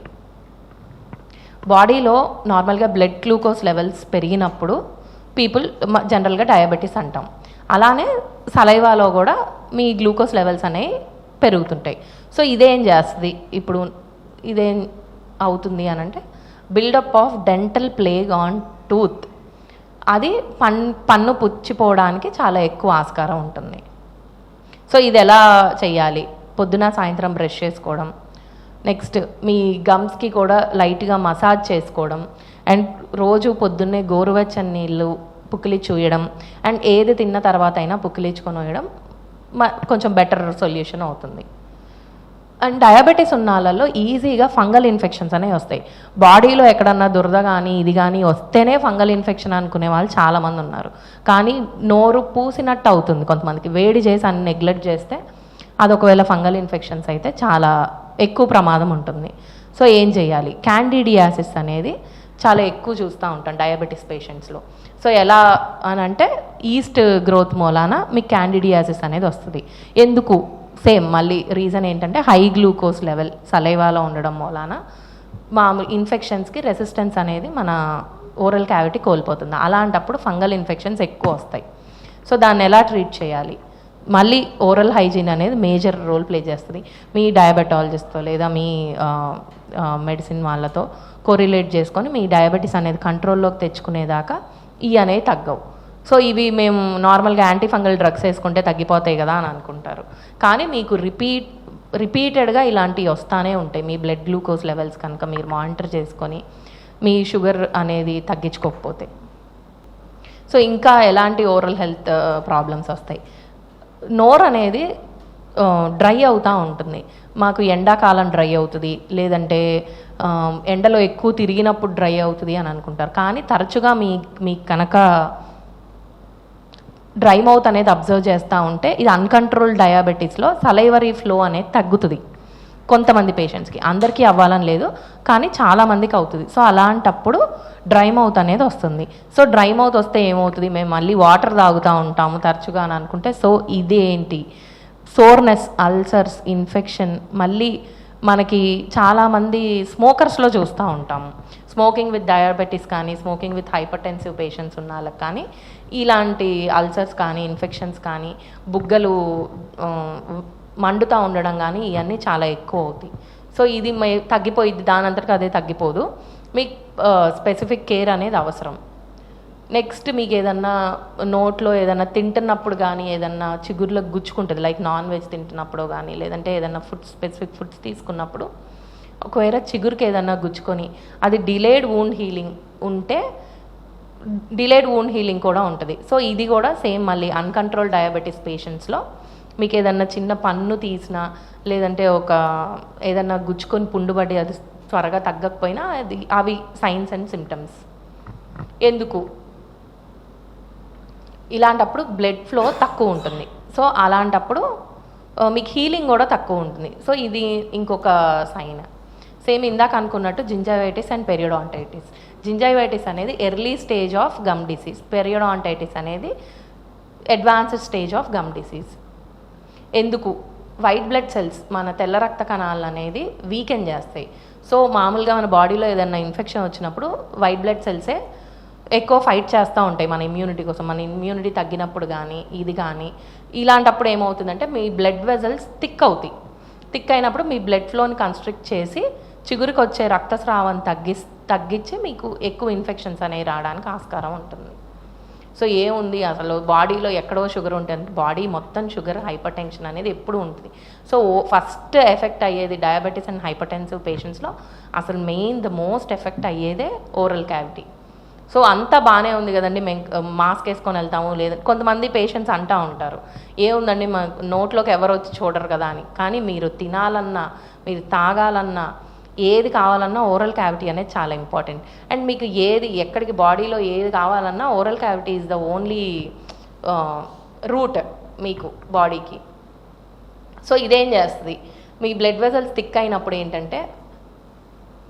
బాడీలో నార్మల్గా బ్లడ్ గ్లూకోజ్ లెవెల్స్ పెరిగినప్పుడు పీపుల్ జనరల్గా డయాబెటీస్ అంటాం. అలానే సలైవాలో కూడా మీ గ్లూకోజ్ లెవెల్స్ అనేవి పెరుగుతుంటాయి. సో ఇదేం చేస్తుంది, ఇప్పుడు ఇదేం అవుతుంది అని అంటే buildup of dental plaque on tooth. అది పన్ను పుచ్చిపోవడానికి చాలా ఎక్కువ ఆస్కారం ఉంటుంది. సో ఇది ఎలా చేయాలి, పొద్దున సాయంత్రం బ్రష్ చేసుకోవడం, నెక్స్ట్ మీ గమ్స్కి కూడా లైట్గా మసాజ్ చేసుకోవడం, అండ్ రోజు పొద్దున్నే గోరువెచ్చని నీళ్ళు పుక్కిలి చూయడం, అండ్ ఏది తిన్న తర్వాత అయినా పుక్కిలించుకొని వేయడం కొంచెం బెటర్ సొల్యూషన్ అవుతుంది. అండ్ డయాబెటీస్ ఉన్న వాళ్ళలో ఈజీగా ఫంగల్ ఇన్ఫెక్షన్స్ అనేవి వస్తాయి. బాడీలో ఎక్కడన్నా దురద కానీ ఇది కానీ వస్తేనే ఫంగల్ ఇన్ఫెక్షన్ అనుకునే వాళ్ళు చాలామంది ఉన్నారు. కానీ నోరు పూసినట్టు అవుతుంది కొంతమందికి, వేడి చేసి అన్ని నెగ్లెక్ట్ చేస్తే అది ఒకవేళ ఫంగల్ ఇన్ఫెక్షన్స్ అయితే చాలా ఎక్కువ ప్రమాదం ఉంటుంది. సో ఏం చేయాలి, క్యాండిడియాసిస్ అనేది చాలా ఎక్కువ చూస్తూ ఉంటాం డయాబెటీస్ పేషెంట్స్లో. సో ఎలా అని అంటే ఈస్ట్ గ్రోత్ మూలాన మీకు క్యాండిడియాసిస్ అనేది వస్తుంది. ఎందుకు, సేమ్ మళ్ళీ రీజన్ ఏంటంటే హై గ్లూకోజ్ లెవెల్ సలైవాలో ఉండడం మూలాన మామూలు ఇన్ఫెక్షన్స్కి రెసిస్టెన్స్ అనేది మన ఓరల్ క్యావిటీ కోల్పోతుంది. అలాంటప్పుడు ఫంగల్ ఇన్ఫెక్షన్స్ ఎక్కువ వస్తాయి. సో దాన్ని ఎలా ట్రీట్ చేయాలి, మళ్ళీ ఓరల్ హైజీన్ అనేది మేజర్ రోల్ ప్లే చేస్తుంది. మీ డయాబెటాలజిస్ట్తో లేదా మీ మెడిసిన్ వాళ్ళతో కోరిలేట్ చేసుకొని మీ డయాబెటీస్ అనేది కంట్రోల్లోకి తెచ్చుకునేదాకా ఇవి అనేవి తగ్గవు. సో ఇవి మేము నార్మల్గా యాంటీఫంగల్ డ్రగ్స్ వేసుకుంటే తగ్గిపోతాయి కదా అని అనుకుంటారు. కానీ మీకు రిపీటెడ్గా ఇలాంటివి వస్తూనే ఉంటాయి. మీ బ్లడ్ గ్లూకోజ్ లెవెల్స్ కనుక మీరు మానిటర్ చేసుకొని మీ షుగర్ అనేది తగ్గించుకోకపోతే. సో ఇంకా ఎలాంటి ఓరల్ హెల్త్ ప్రాబ్లమ్స్ వస్తాయి, నోరు అనేది డ్రై అవుతూ ఉంటుంది. మాకు ఎండాకాలం డ్రై అవుతుంది, లేదంటే ఎండలో ఎక్కువ తిరిగినప్పుడు డ్రై అవుతుంది అని అనుకుంటారు. కానీ తరచుగా మీ కనుక డ్రై మౌత్ అనేది అబ్జర్వ్ చేస్తూ ఉంటే ఇది అన్కంట్రోల్ డయాబెటీస్లో సలైవరీ ఫ్లో అనేది తగ్గుతుంది. కొంతమంది పేషెంట్స్కి, అందరికీ అవ్వాలని లేదు, కానీ చాలామందికి అవుతుంది. సో అలాంటప్పుడు డ్రై మౌత్ అనేది వస్తుంది. సో డ్రై మౌత్ వస్తే ఏమవుతుంది, మేము మళ్ళీ వాటర్ తాగుతూ ఉంటాము తరచుగా అని అనుకుంటే, సో ఇదేంటి సోర్నెస్, అల్సర్స్, ఇన్ఫెక్షన్. మళ్ళీ మనకి చాలామంది స్మోకర్స్లో చూస్తూ ఉంటాము, స్మోకింగ్ విత్ డయాబెటీస్ కానీ స్మోకింగ్ విత్ హైపర్టెన్సివ్ పేషెంట్స్ ఉన్న వాళ్ళకి కానీ ఇలాంటి అల్సర్స్ కానీ ఇన్ఫెక్షన్స్ కానీ బుగ్గలు మండుతూ ఉండడం కానీ ఇవన్నీ చాలా ఎక్కువ అవుతాయి. సో ఇది తగ్గిపోయిద్ది, దానంతటికి అదే తగ్గిపోదు, మీకు స్పెసిఫిక్ కేర్ అనేది అవసరం. నెక్స్ట్ మీకు ఏదన్నా నోట్లో ఏదన్నా తింటున్నప్పుడు కానీ ఏదన్నా చిగుర్లకు గుచ్చుకుంటుంది, లైక్ నాన్ వెజ్ తింటున్నప్పుడు కానీ లేదంటే ఏదన్నా స్పెసిఫిక్ ఫుడ్స్ తీసుకున్నప్పుడు ఒకవేళ చిగురికి ఏదన్నా గుచ్చుకొని అది డిలేడ్ వూండ్ హీలింగ్ ఉంటే డిలేడ్ వూండ్ హీలింగ్ కూడా ఉంటుంది. సో ఇది కూడా సేమ్ మళ్ళీ అన్కంట్రోల్ డయాబెటీస్ పేషెంట్స్లో మీకు ఏదన్నా చిన్న పన్ను తీసినా లేదంటే ఏదన్నా గుచ్చుకొని పుండుబడి అది త్వరగా తగ్గకపోయినా అవి సైన్స్ అండ్ సిమ్టమ్స్. ఎందుకు ఇలాంటప్పుడు బ్లడ్ ఫ్లో తక్కువ ఉంటుంది, సో అలాంటప్పుడు మీకు హీలింగ్ కూడా తక్కువ ఉంటుంది. సో ఇది ఇంకొక సైన్. సేమ్ ఇందాక అనుకున్నట్టు జింజైవైటిస్ అండ్ పెరియోడాంటైటిస్. జింజైవైటిస్ అనేది early stage of gum disease, periodontitis అనేది advanced stage of gum disease. ఎందుకు, వైట్ బ్లడ్ సెల్స్ మన తెల్ల రక్త కణాలు అనేది వీకెన్ చేస్తాయి. సో మామూలుగా మన బాడీలో ఏదైనా ఇన్ఫెక్షన్ వచ్చినప్పుడు వైట్ బ్లడ్ సెల్సే ఎక్కువ ఫైట్ చేస్తూ ఉంటాయి మన ఇమ్యూనిటీ కోసం. మన ఇమ్యూనిటీ తగ్గినప్పుడు కానీ ఇది కానీ ఇలాంటప్పుడు ఏమవుతుందంటే మీ బ్లడ్ వెజల్స్ థిక్ అవుతాయి. థిక్ అయినప్పుడు మీ బ్లడ్ ఫ్లోని కన్స్ట్రిక్ట్ చేసి చిగురికి వచ్చే రక్తస్రావం తగ్గించి మీకు ఎక్కువ ఇన్ఫెక్షన్స్ అనేవి రావడానికి ఆస్కారం ఉంటుంది. సో ఏముంది అసలు బాడీలో ఎక్కడో షుగర్ ఉంటుంది, బాడీ మొత్తం షుగర్, హైపర్ టెన్షన్ అనేది ఎప్పుడు ఉంటుంది. సో ఫస్ట్ ఎఫెక్ట్ అయ్యేది డయాబెటీస్ అండ్ హైపర్టెన్సివ్ పేషెంట్స్లో అసలు ద మోస్ట్ ఎఫెక్ట్ అయ్యేదే ఓరల్ క్యావిటీ. సో అంతా బాగానే ఉంది కదండి, మేము మాస్క్ వేసుకొని వెళ్తాము, లేదా కొంతమంది పేషెంట్స్ అంటూ ఉంటారు ఏముందండి మా నోట్లోకి ఎవరు వచ్చి చూడరు కదా అని. కానీ మీరు తినాలన్నా మీరు తాగాలన్నా ఏది కావాలన్నా ఓరల్ క్యావిటీ అనేది చాలా ఇంపార్టెంట్. అండ్ మీకు ఎక్కడికి బాడీలో ఏది కావాలన్నా oral cavity is the only route మీకు బాడీకి. సో ఇదేం చేస్తుంది, మీ బ్లడ్ వెజల్స్ థిక్ అయినప్పుడు ఏంటంటే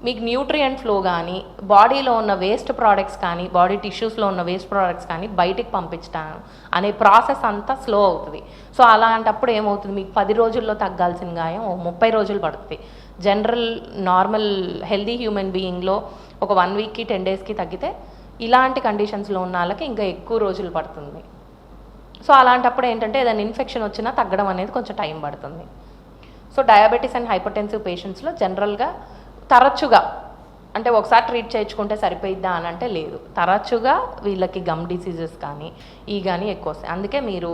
మీకు న్యూట్రియంట్ ఫ్లో కానీ బాడీలో ఉన్న వేస్ట్ ప్రోడక్ట్స్ కానీ బాడీ టిష్యూస్లో ఉన్న వేస్ట్ ప్రోడక్ట్స్ కానీ బయటికి పంపించడం అనే ప్రాసెస్ అంతా స్లో అవుతుంది. సో అలాంటప్పుడు ఏమవుతుంది, మీకు 10 రోజుల్లో తగ్గాల్సిన గాయం 30 రోజులు పడుతుంది. జనరల్ నార్మల్ హెల్దీ హ్యూమన్ బీయింగ్లో ఒక 1 వీక్కి 10 డేస్కి తగ్గితే ఇలాంటి కండిషన్స్లో ఉన్న వాళ్ళకి ఇంకా ఎక్కువ రోజులు పడుతుంది. సో అలాంటప్పుడు ఏంటంటే ఏదైనా ఇన్ఫెక్షన్ వచ్చినా తగ్గడం అనేది కొంచెం టైం పడుతుంది. సో డయాబెటీస్ అండ్ హైపర్టెన్సివ్ పేషెంట్స్లో జనరల్గా తరచుగా అంటే ఒకసారి ట్రీట్ చేయించుకుంటే సరిపోయిద్దా అని అంటే లేదు, తరచుగా వీళ్ళకి గమ్ డిసీజెస్ కానీ కానీ ఎక్కువ వస్తాయి. అందుకే మీరు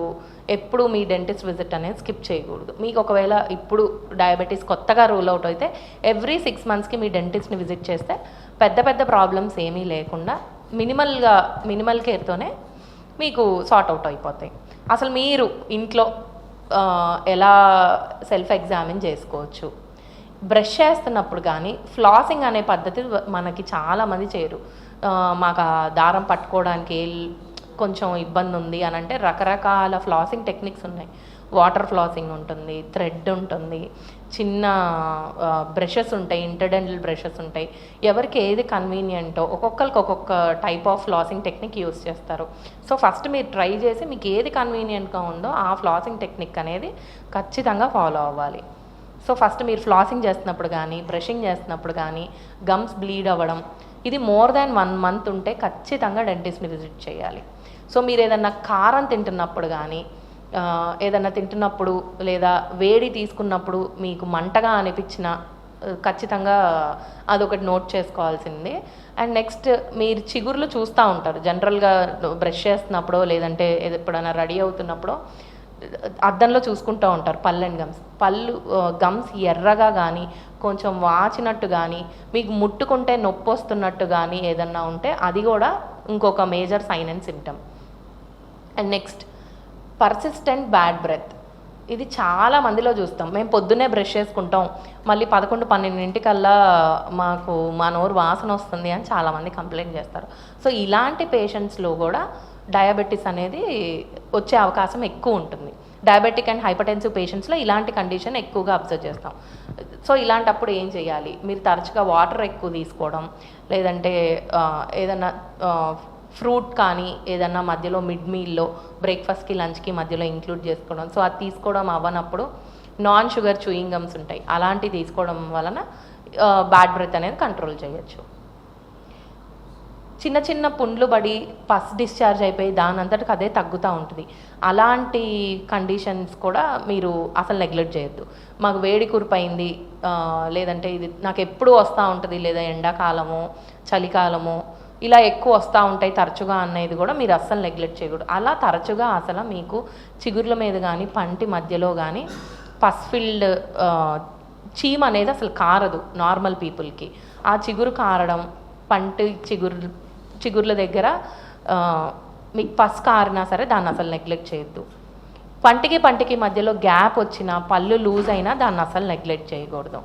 ఎప్పుడు మీ డెంటిస్ట్ విజిట్ అనేది స్కిప్ చేయకూడదు. మీకు ఒకవేళ ఇప్పుడు డయాబెటీస్ కొత్తగా రూల్ అవుట్ అయితే ఎవ్రీ 6 మంత్స్కి మీ డెంటిస్ట్ని విజిట్ చేస్తే పెద్ద ప్రాబ్లమ్స్ ఏమీ లేకుండా మినిమల్ కేర్తోనే మీకు సార్ట్ అవుట్ అయిపోతాయి. అసలు మీరు ఇంట్లో ఎలా సెల్ఫ్ ఎగ్జామిన్ చేసుకోవచ్చు, బ్రష్ చేస్తున్నప్పుడు కానీ ఫ్లాసింగ్ అనే పద్ధతి మనకి చాలామంది చేయరు. మాకు ఆ దారం పట్టుకోవడానికి కొంచెం ఇబ్బంది ఉంది అని అంటే రకరకాల ఫ్లాసింగ్ టెక్నిక్స్ ఉన్నాయి. వాటర్ ఫ్లాసింగ్ ఉంటుంది, థ్రెడ్ ఉంటుంది, చిన్న బ్రషెస్ ఉంటాయి, ఇంటర్డెంటల్ బ్రషెస్ ఉంటాయి. ఎవరికి ఏది కన్వీనియంటో ఒక్కొక్కరికి ఒక్కొక్క type of flossing technique use చేస్తారు. సో ఫస్ట్ మీరు ట్రై చేసి మీకు ఏది కన్వీనియంట్గా ఉందో ఆ ఫ్లాసింగ్ టెక్నిక్ అనేది ఖచ్చితంగా ఫాలో అవ్వాలి. సో ఫస్ట్ మీరు ఫ్లాసింగ్ చేస్తున్నప్పుడు కానీ బ్రషింగ్ చేస్తున్నప్పుడు కానీ గమ్స్ బ్లీడ్ అవ్వడం ఇది మోర్ దాన్ 1 మంత్ ఉంటే ఖచ్చితంగా డెంటిస్ట్ని విజిట్ చేయాలి. సో మీరు ఏదన్నా కారం తింటున్నప్పుడు కానీ ఏదన్నా తింటున్నప్పుడు లేదా వేడి తీసుకున్నప్పుడు మీకు మంటగా అనిపించిన ఖచ్చితంగా అదొకటి నోట్ చేసుకోవాల్సిందే. అండ్ నెక్స్ట్ మీరు చిగుర్లు చూస్తూ ఉంటారు జనరల్గా బ్రష్ చేస్తున్నప్పుడు లేదంటే ఎప్పుడైనా రెడీ అవుతున్నప్పుడు అద్దంలో చూసుకుంటూ ఉంటారు పళ్ళు గమ్స్ ఎర్రగా కానీ కొంచెం వాచినట్టు కానీ మీకు ముట్టుకుంటే నొప్పి వస్తున్నట్టు కానీ ఏదన్నా ఉంటే అది కూడా ఇంకొక major sign and symptom. And next persistent bad breath. ఇది చాలా మందిలో చూస్తాం. మేము పొద్దున్నే బ్రష్ చేసుకుంటాం, మళ్ళీ 11-12 మాకు మా నోరు వాసన వస్తుంది అని చాలామంది కంప్లైంట్ చేస్తారు. సో ఇలాంటి పేషెంట్స్లో కూడా డయాబెటీస్ అనేది వచ్చే అవకాశం ఎక్కువ ఉంటుంది. డయాబెటిక్ అండ్ హైపర్టెన్సివ్ పేషెంట్స్లో ఇలాంటి కండిషన్ ఎక్కువగా అబ్జర్వ్ చేస్తాం. సో ఇలాంటప్పుడు ఏం చేయాలి, మీరు తరచుగా వాటర్ ఎక్కువ తీసుకోవడం, లేదంటే ఏదన్నా ఫ్రూట్ కానీ ఏదన్నా మధ్యలో మిడ్ మీల్లో బ్రేక్ఫాస్ట్కి లంచ్కి మధ్యలో ఇంక్లూడ్ చేసుకోవడం. సో అది తీసుకోవడం అవ్వనప్పుడు నాన్ షుగర్ చూయింగ్ గమ్స్ ఉంటాయి, అలాంటివి తీసుకోవడం వలన బ్యాడ్ బ్రెత్ అనేది కంట్రోల్ చేయొచ్చు. చిన్న చిన్న పుండ్లు పడి పస్ డిశ్చార్జ్ అయిపోయి దాని అంతటికి అదే తగ్గుతూ ఉంటుంది. అలాంటి కండిషన్స్ కూడా మీరు అసలు నెగ్లెక్ట్ చేయొద్దు. మాకు వేడి కురిపోయింది, లేదంటే ఇది నాకు ఎప్పుడు వస్తూ ఉంటుంది, లేదా ఎండాకాలము చలికాలము ఇలా ఎక్కువ వస్తూ ఉంటాయి తరచుగా అనేది కూడా మీరు అస్సలు నెగ్లెక్ట్ చేయకూడదు. అలా తరచుగా అసలు మీకు చిగుర్ల మీద కానీ పంటి మధ్యలో కానీ పస్ ఫిల్డ్ చీమ అనేది అసలు కారదు నార్మల్ పీపుల్కి. ఆ చిగురు కారడం, పంటి చిగుర్ల దగ్గర మీకు పస్ కారినా సరే దాన్ని అసలు నెగ్లెక్ట్ చేయొద్దు. పంటికి మధ్యలో గ్యాప్ వచ్చినా, పళ్ళు లూజ్ అయినా దాన్ని అసలు నెగ్లెక్ట్ చేయకూడదు.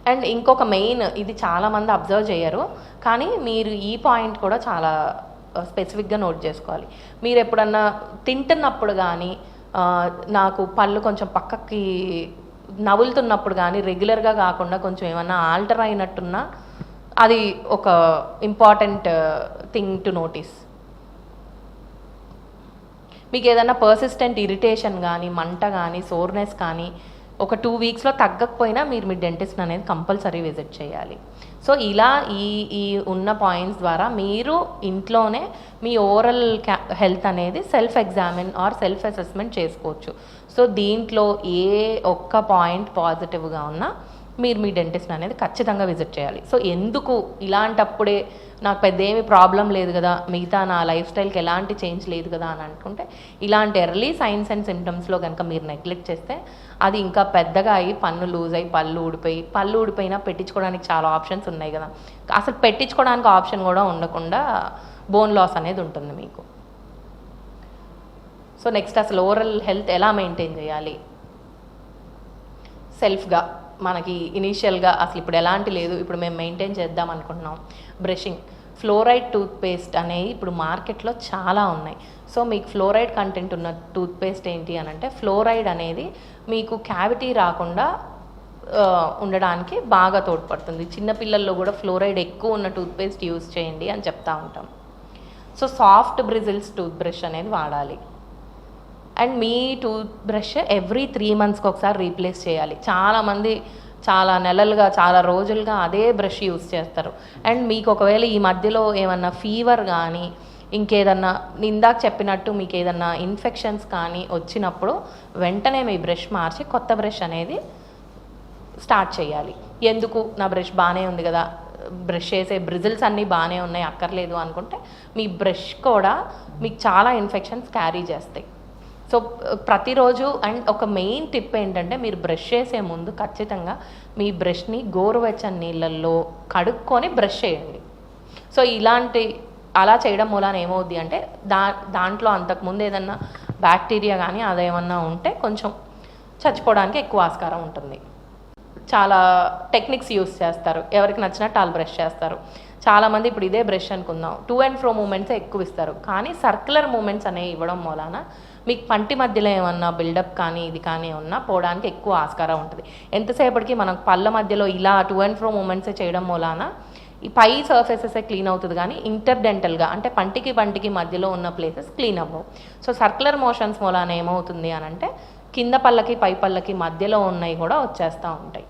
అండ్ ఇంకొక మెయిన్, ఇది చాలామంది అబ్జర్వ్ చేయరు కానీ మీరు ఈ పాయింట్ కూడా చాలా స్పెసిఫిక్గా నోట్ చేసుకోవాలి. మీరు ఎప్పుడన్నా తింటున్నప్పుడు కానీ నాకు పళ్ళు కొంచెం పక్కకి నవ్వులుతున్నప్పుడు కానీ రెగ్యులర్గా కాకుండా కొంచెం ఏమన్నా ఆల్టర్ అయినట్టున్నా అది ఒక ఇంపార్టెంట్ థింగ్ టు నోటీస్. మీకు ఏదైనా పర్సిస్టెంట్ ఇరిటేషన్ కానీ, మంట కానీ, సోర్నెస్ కానీ ఒక 2 వీక్స్లో తగ్గకపోయినా మీరు మీ డెంటిస్ట్ అనేది కంపల్సరీ విజిట్ చేయాలి. సో ఇలా ఈ ఉన్న పాయింట్స్ ద్వారా మీరు ఇంట్లోనే మీ ఓరల్ హెల్త్ అనేది self examine or self assessment చేసుకోవచ్చు. సో దీంట్లో ఏ ఒక్క పాయింట్ పాజిటివ్గా ఉన్నా మీరు మీ డెంటిస్ట్ అనేది ఖచ్చితంగా విజిట్ చేయాలి. సో ఎందుకు ఇలాంటప్పుడే నాకు పెద్ద ఏమి ప్రాబ్లం లేదు కదా, మిగతా నా లైఫ్ స్టైల్కి ఎలాంటి చేంజ్ లేదు కదా అని అనుకుంటే ఇలాంటి ఎర్లీ సైన్స్ అండ్ సిమ్టమ్స్లో కనుక మీరు నెగ్లెక్ట్ చేస్తే అది ఇంకా పెద్దగా అయ్యి పన్ను లూజ్ అయ్యి పళ్ళు ఊడిపోయినా పెట్టించుకోవడానికి చాలా ఆప్షన్స్ ఉన్నాయి కదా, అసలు పెట్టించుకోవడానికి ఆప్షన్ కూడా ఉండకుండా బోన్ లాస్ అనేది ఉంటుంది మీకు. సో నెక్స్ట్ అసలు ఓరల్ హెల్త్ ఎలా మెయింటైన్ చేయాలి సెల్ఫ్గా. మనకి ఇనీషియల్గా అసలు ఇప్పుడు ఎలాంటి లేదు, ఇప్పుడు మేము మెయింటైన్ చేద్దాం అనుకుంటున్నాం. బ్రషింగ్, ఫ్లోరైడ్ టూత్పేస్ట్ అనేవి ఇప్పుడు మార్కెట్లో చాలా ఉన్నాయి. సో మీకు ఫ్లోరైడ్ కంటెంట్ ఉన్న టూత్పేస్ట్ ఏంటి అని అంటే, ఫ్లోరైడ్ అనేది మీకు క్యావిటీ రాకుండా ఉండడానికి బాగా తోడ్పడుతుంది. చిన్నపిల్లల్లో కూడా ఫ్లోరైడ్ ఎక్కువ ఉన్న టూత్పేస్ట్ యూజ్ చేయండి అని చెప్తా ఉంటాం. So soft bristles tooth brush అనేది వాడాలి. And me tooth brush every 3 monthsకి ఒకసారి రీప్లేస్ చేయాలి. చాలామంది చాలా నెలలుగా చాలా రోజులుగా అదే బ్రష్ యూజ్ చేస్తారు. అండ్ మీకు ఒకవేళ ఈ మధ్యలో ఏమన్నా ఫీవర్ కానీ ఇంకేదన్నా ఇందాక చెప్పినట్టు మీకు ఏదన్నా ఇన్ఫెక్షన్స్ కానీ వచ్చినప్పుడు వెంటనే మీ బ్రష్ మార్చి కొత్త బ్రష్ అనేది స్టార్ట్ చేయాలి. ఎందుకు, నా బ్రష్ బాగానే ఉంది కదా, బ్రష్ చేసే బ్రిజిల్స్ అన్నీ బాగానే ఉన్నాయి అక్కర్లేదు అనుకుంటే మీ బ్రష్ కూడా మీకు చాలా ఇన్ఫెక్షన్స్ క్యారీ చేస్తాయి. సో ప్రతిరోజు అండ్ ఒక మెయిన్ టిప్ ఏంటంటే, మీరు బ్రష్ చేసే ముందు ఖచ్చితంగా మీ బ్రష్ని గోరువెచ్చని నీళ్ళల్లో కడుక్కొని బ్రష్ చేయండి. సో అలా చేయడం మూలాన ఏమవుద్ది అంటే దాంట్లో అంతకుముందు ఏదన్నా బ్యాక్టీరియా కానీ అదేమన్నా ఉంటే కొంచెం చచ్చిపోవడానికి ఎక్కువ ఆస్కారం ఉంటుంది. చాలా టెక్నిక్స్ యూస్ చేస్తారు, ఎవరికి నచ్చినట్టు వాళ్ళు బ్రష్ చేస్తారు. చాలామంది ఇప్పుడు ఇదే బ్రష్ అనుకుందాం, టు అండ్ ఫ్రో మూమెంట్స్ ఎక్కువ ఇస్తారు, కానీ సర్క్యులర్ మూమెంట్స్ అనేవి ఇవ్వడం మూలాన మీకు పంటి మధ్యలో ఏమన్నా బిల్డప్ కానీ ఇది కానీ ఉన్నా పోవడానికి ఎక్కువ ఆస్కారం ఉంటుంది. ఎంతసేపటికి మనం పళ్ళ మధ్యలో ఇలా టు అండ్ ఫ్రో మూమెంట్సే చేయడం మూలాన ఈ పై సర్ఫేసెసే క్లీన్ అవుతుంది కానీ ఇంటర్డెంటల్గా అంటే పంటికి మధ్యలో ఉన్న ప్లేసెస్ క్లీన్ అవ్వవు. సో సర్క్యులర్ మోషన్స్ మూలాన ఏమవుతుంది అని అంటే కింద పళ్ళకి పై పళ్ళకి మధ్యలో ఉన్నవి కూడా వచ్చేస్తూ ఉంటాయి.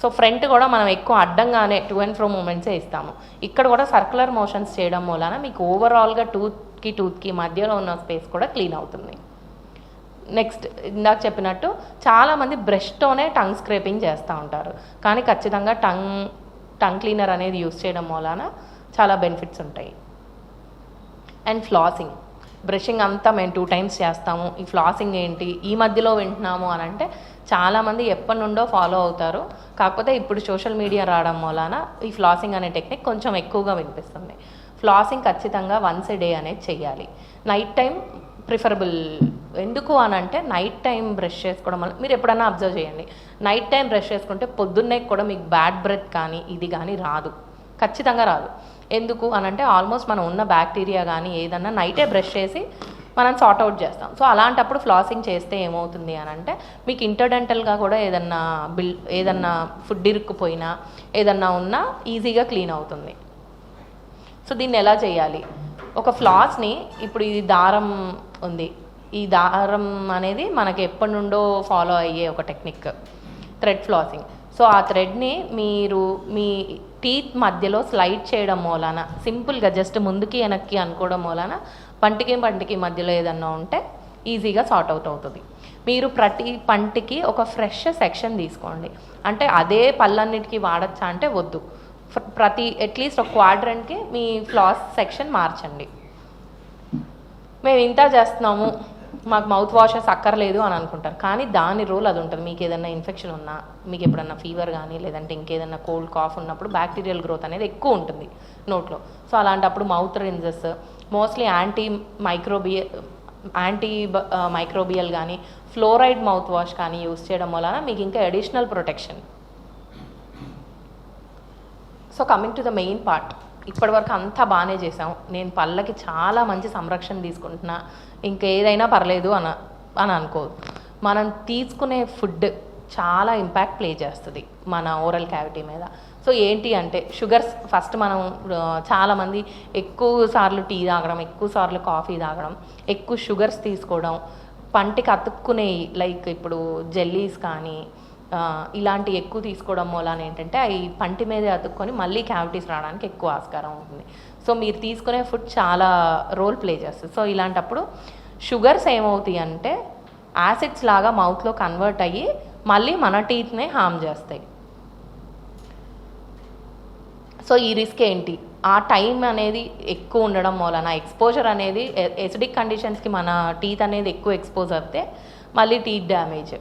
సో ఫ్రంట్ కూడా మనం ఎక్కువ అడ్డంగానే టు అండ్ ఫ్రో మూమెంట్సే ఇస్తాము. ఇక్కడ కూడా సర్క్యులర్ మోషన్స్ చేయడం మూలాన మీకు ఓవరాల్గా టూత్కి మధ్యలో ఉన్న స్పేస్ కూడా క్లీన్ అవుతుంది. నెక్స్ట్ ఇందాక చెప్పినట్టు చాలామంది బ్రష్తోనే టంగ్ స్క్రేపింగ్ చేస్తూ ఉంటారు, కానీ ఖచ్చితంగా టంగ్ క్లీనర్ అనేది యూస్ చేయడం మూలాన చాలా బెనిఫిట్స్ ఉంటాయి. అండ్ ఫ్లాసింగ్, బ్రషింగ్ అంతా మేము 2 times చేస్తాము, ఈ ఫ్లాసింగ్ ఏంటి ఈ మధ్యలో వింటున్నాము అని అంటే చాలామంది ఎప్పటి నుండో ఫాలో అవుతారు, కాకపోతే ఇప్పుడు సోషల్ మీడియా రావడం మూలాన ఈ ఫ్లాసింగ్ అనే టెక్నిక్ కొంచెం ఎక్కువగా వినిపిస్తుంది. ఫ్లాసింగ్ ఖచ్చితంగా వన్స్ ఏ డే అనేది చెయ్యాలి. Night time preferable. ఎందుకు అని అంటే నైట్ టైం బ్రష్ చేసుకోవడం వల్ల మీరు ఎప్పుడన్నా అబ్జర్వ్ చేయండి, నైట్ టైం బ్రష్ చేసుకుంటే పొద్దున్నే కూడా మీకు బ్యాడ్ బ్రెత్ కానీ ఇది కానీ రాదు, ఖచ్చితంగా రాదు. ఎందుకు అని అంటే ఆల్మోస్ట్ మనం ఉన్న బ్యాక్టీరియా కానీ ఏదన్నా నైటే బ్రష్ చేసి మనం సార్ట్ అవుట్ చేస్తాం. సో అలాంటప్పుడు ఫ్లాసింగ్ చేస్తే ఏమవుతుంది అని అంటే మీకు ఇంటర్డెంటల్గా కూడా ఏదన్నా ఫుడ్ ఇరుక్కుపోయినా ఏదన్నా ఉన్నా ఈజీగా క్లీన్ అవుతుంది. సో దీన్ని ఎలా చేయాలి? ఒక ఫ్లాస్ని, ఇప్పుడు ఇది దారం ఉంది, ఈ దారం అనేది మనకి ఎప్పటి నుండో ఫాలో అయ్యే ఒక టెక్నిక్, థ్రెడ్ ఫ్లాసింగ్. సో ఆ థ్రెడ్ని మీరు మీ టీత్ మధ్యలో స్లైడ్ చేయడం మూలాన, సింపుల్గా జస్ట్ ముందుకి వెనక్కి అనుకోవడం మూలాన పంటికి మధ్యలో ఏదన్నా ఉంటే ఈజీగా సార్ట్ అవుట్ అవుతుంది. మీరు ప్రతి పంటికి ఒక ఫ్రెష్ సెక్షన్ తీసుకోండి. అంటే అదే పళ్ళన్నిటికీ వాడచ్చా అంటే వద్దు, ప్రతి అట్లీస్ట్ ఒక క్వాడ్రంట్కి మీ ఫ్లాస్ సెక్షన్ మార్చండి. మేము ఇంత చేస్తున్నాము, మాకు మౌత్ వాషెస్ అక్కర్లేదు అని అనుకుంటారు, కానీ దాని రోల్ అది ఉంటుంది. మీకు ఏదైనా ఇన్ఫెక్షన్ ఉన్నా, మీకు ఎప్పుడన్నా ఫీవర్ కానీ లేదంటే ఇంకేదన్నా కోల్డ్ కాఫ్ ఉన్నప్పుడు బ్యాక్టీరియల్ గ్రోత్ అనేది ఎక్కువ ఉంటుంది నోట్లో. సో అలాంటప్పుడు మౌత్ రిన్సెస్ మోస్ట్లీ యాంటీ మైక్రోబియల్ కానీ ఫ్లోరైడ్ మౌత్ వాష్ కానీ యూస్ చేయడం వలన మీకు ఇంకా additional protection. So coming to the main part, ఇప్పటివరకు అంతా బాగానే చేసాం, నేను పళ్ళకి చాలా మంచి సంరక్షణ తీసుకుంటున్నా, ఇంకేదైనా పర్లేదు అని అనుకోదు. మనం తీసుకునే ఫుడ్ చాలా ఇంపాక్ట్ ప్లే చేస్తుంది మన ఓరల్ క్యావిటీ మీద. సో ఏంటి అంటే షుగర్స్, ఫస్ట్ మనం చాలామంది ఎక్కువ సార్లు టీ తాగడం, ఎక్కువ సార్లు కాఫీ తాగడం, ఎక్కువ షుగర్స్ తీసుకోవడం, పంటికి అతుక్కునేవి లైక్ ఇప్పుడు జెల్లీస్ కానీ ఇలాంటి ఎక్కువ తీసుకోవడం మూలాన ఏంటంటే అవి పంటి మీదే అతుక్కొని మళ్ళీ క్యావిటీస్ రావడానికి ఎక్కువ ఆస్కారం ఉంటుంది. సో మీరు తీసుకునే ఫుడ్ చాలా రోల్ ప్లే చేస్తుంది. సో ఇలాంటప్పుడు షుగర్స్ ఏమవుతాయి అంటే యాసిడ్స్ లాగా మౌత్లో కన్వర్ట్ అయ్యి మళ్ళీ మన టీత్నే హార్మ్ చేస్తాయి. సో ఈ రిస్క్ ఏంటి? ఆ టైం అనేది ఎక్కువ ఉండడం మూలన, ఎక్స్పోజర్ అనేది ఎసిడిక్ కండిషన్స్కి మన టీత్ అనేది ఎక్కువ ఎక్స్పోజ్ అవుతే మళ్ళీ టీత్ డ్యామేజ్.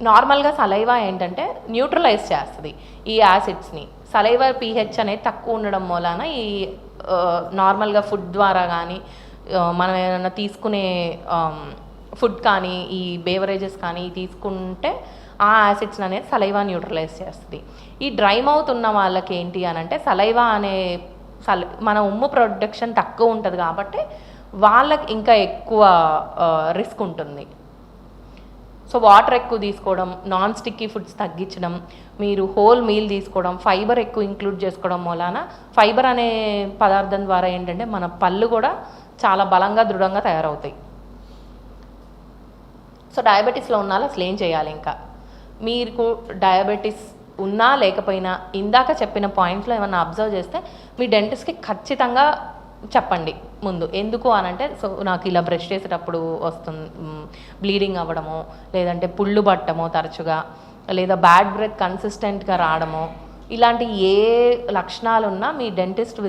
నార్మల్గా సలైవా ఏంటంటే న్యూట్రలైజ్ చేస్తుంది ఈ యాసిడ్స్ని. సలైవా pH అనేది తక్కువ ఉండడం మూలాన ఈ నార్మల్గా ఫుడ్ ద్వారా కానీ మనం ఏమైనా తీసుకునే ఫుడ్ కానీ ఈ బేవరేజెస్ కానీ తీసుకుంటే ఆ యాసిడ్స్ అనేది సలైవా న్యూట్రలైజ్ చేస్తుంది. ఈ డ్రై మౌత్ ఉన్న వాళ్ళకి ఏంటి అని అంటే సలైవా అనే మన ఉమ్ము ప్రొడక్షన్ తక్కువ ఉంటుంది కాబట్టి వాళ్ళకి ఇంకా ఎక్కువ రిస్క్ ఉంటుంది. సో వాటర్ ఎక్కువ తీసుకోవడం, నాన్ స్టిక్కీ ఫుడ్స్ తగ్గించడం, మీరు హోల్ మీల్ తీసుకోవడం, ఫైబర్ ఎక్కువ ఇంక్లూడ్ చేసుకోవడం మూలాన ఫైబర్ అనే పదార్థం ద్వారా ఏంటంటే మన పళ్ళు కూడా చాలా బలంగా దృఢంగా తయారవుతాయి. సో డయాబెటీస్లో ఉన్న వాళ్ళు అసలు ఏం చేయాలి? ఇంకా మీకు డయాబెటీస్ ఉన్నా లేకపోయినా ఇందాక చెప్పిన పాయింట్లో ఏమన్నా అబ్జర్వ్ చేస్తే మీ డెంటిస్ట్కి ఖచ్చితంగా చెప్పండి ముందు. ఎందుకు అనంటే సో నాకు ఇలా బ్రష్ చేసేటప్పుడు వస్తుంది బ్లీడింగ్ అవ్వడమో, లేదంటే పుళ్ళు పట్టమో తరచుగా, లేదా బ్యాడ్ బ్రెత్ కన్సిస్టెంట్గా రావడమో, ఇలాంటి ఏ లక్షణాలు ఉన్నా మీ డెంటిస్ట్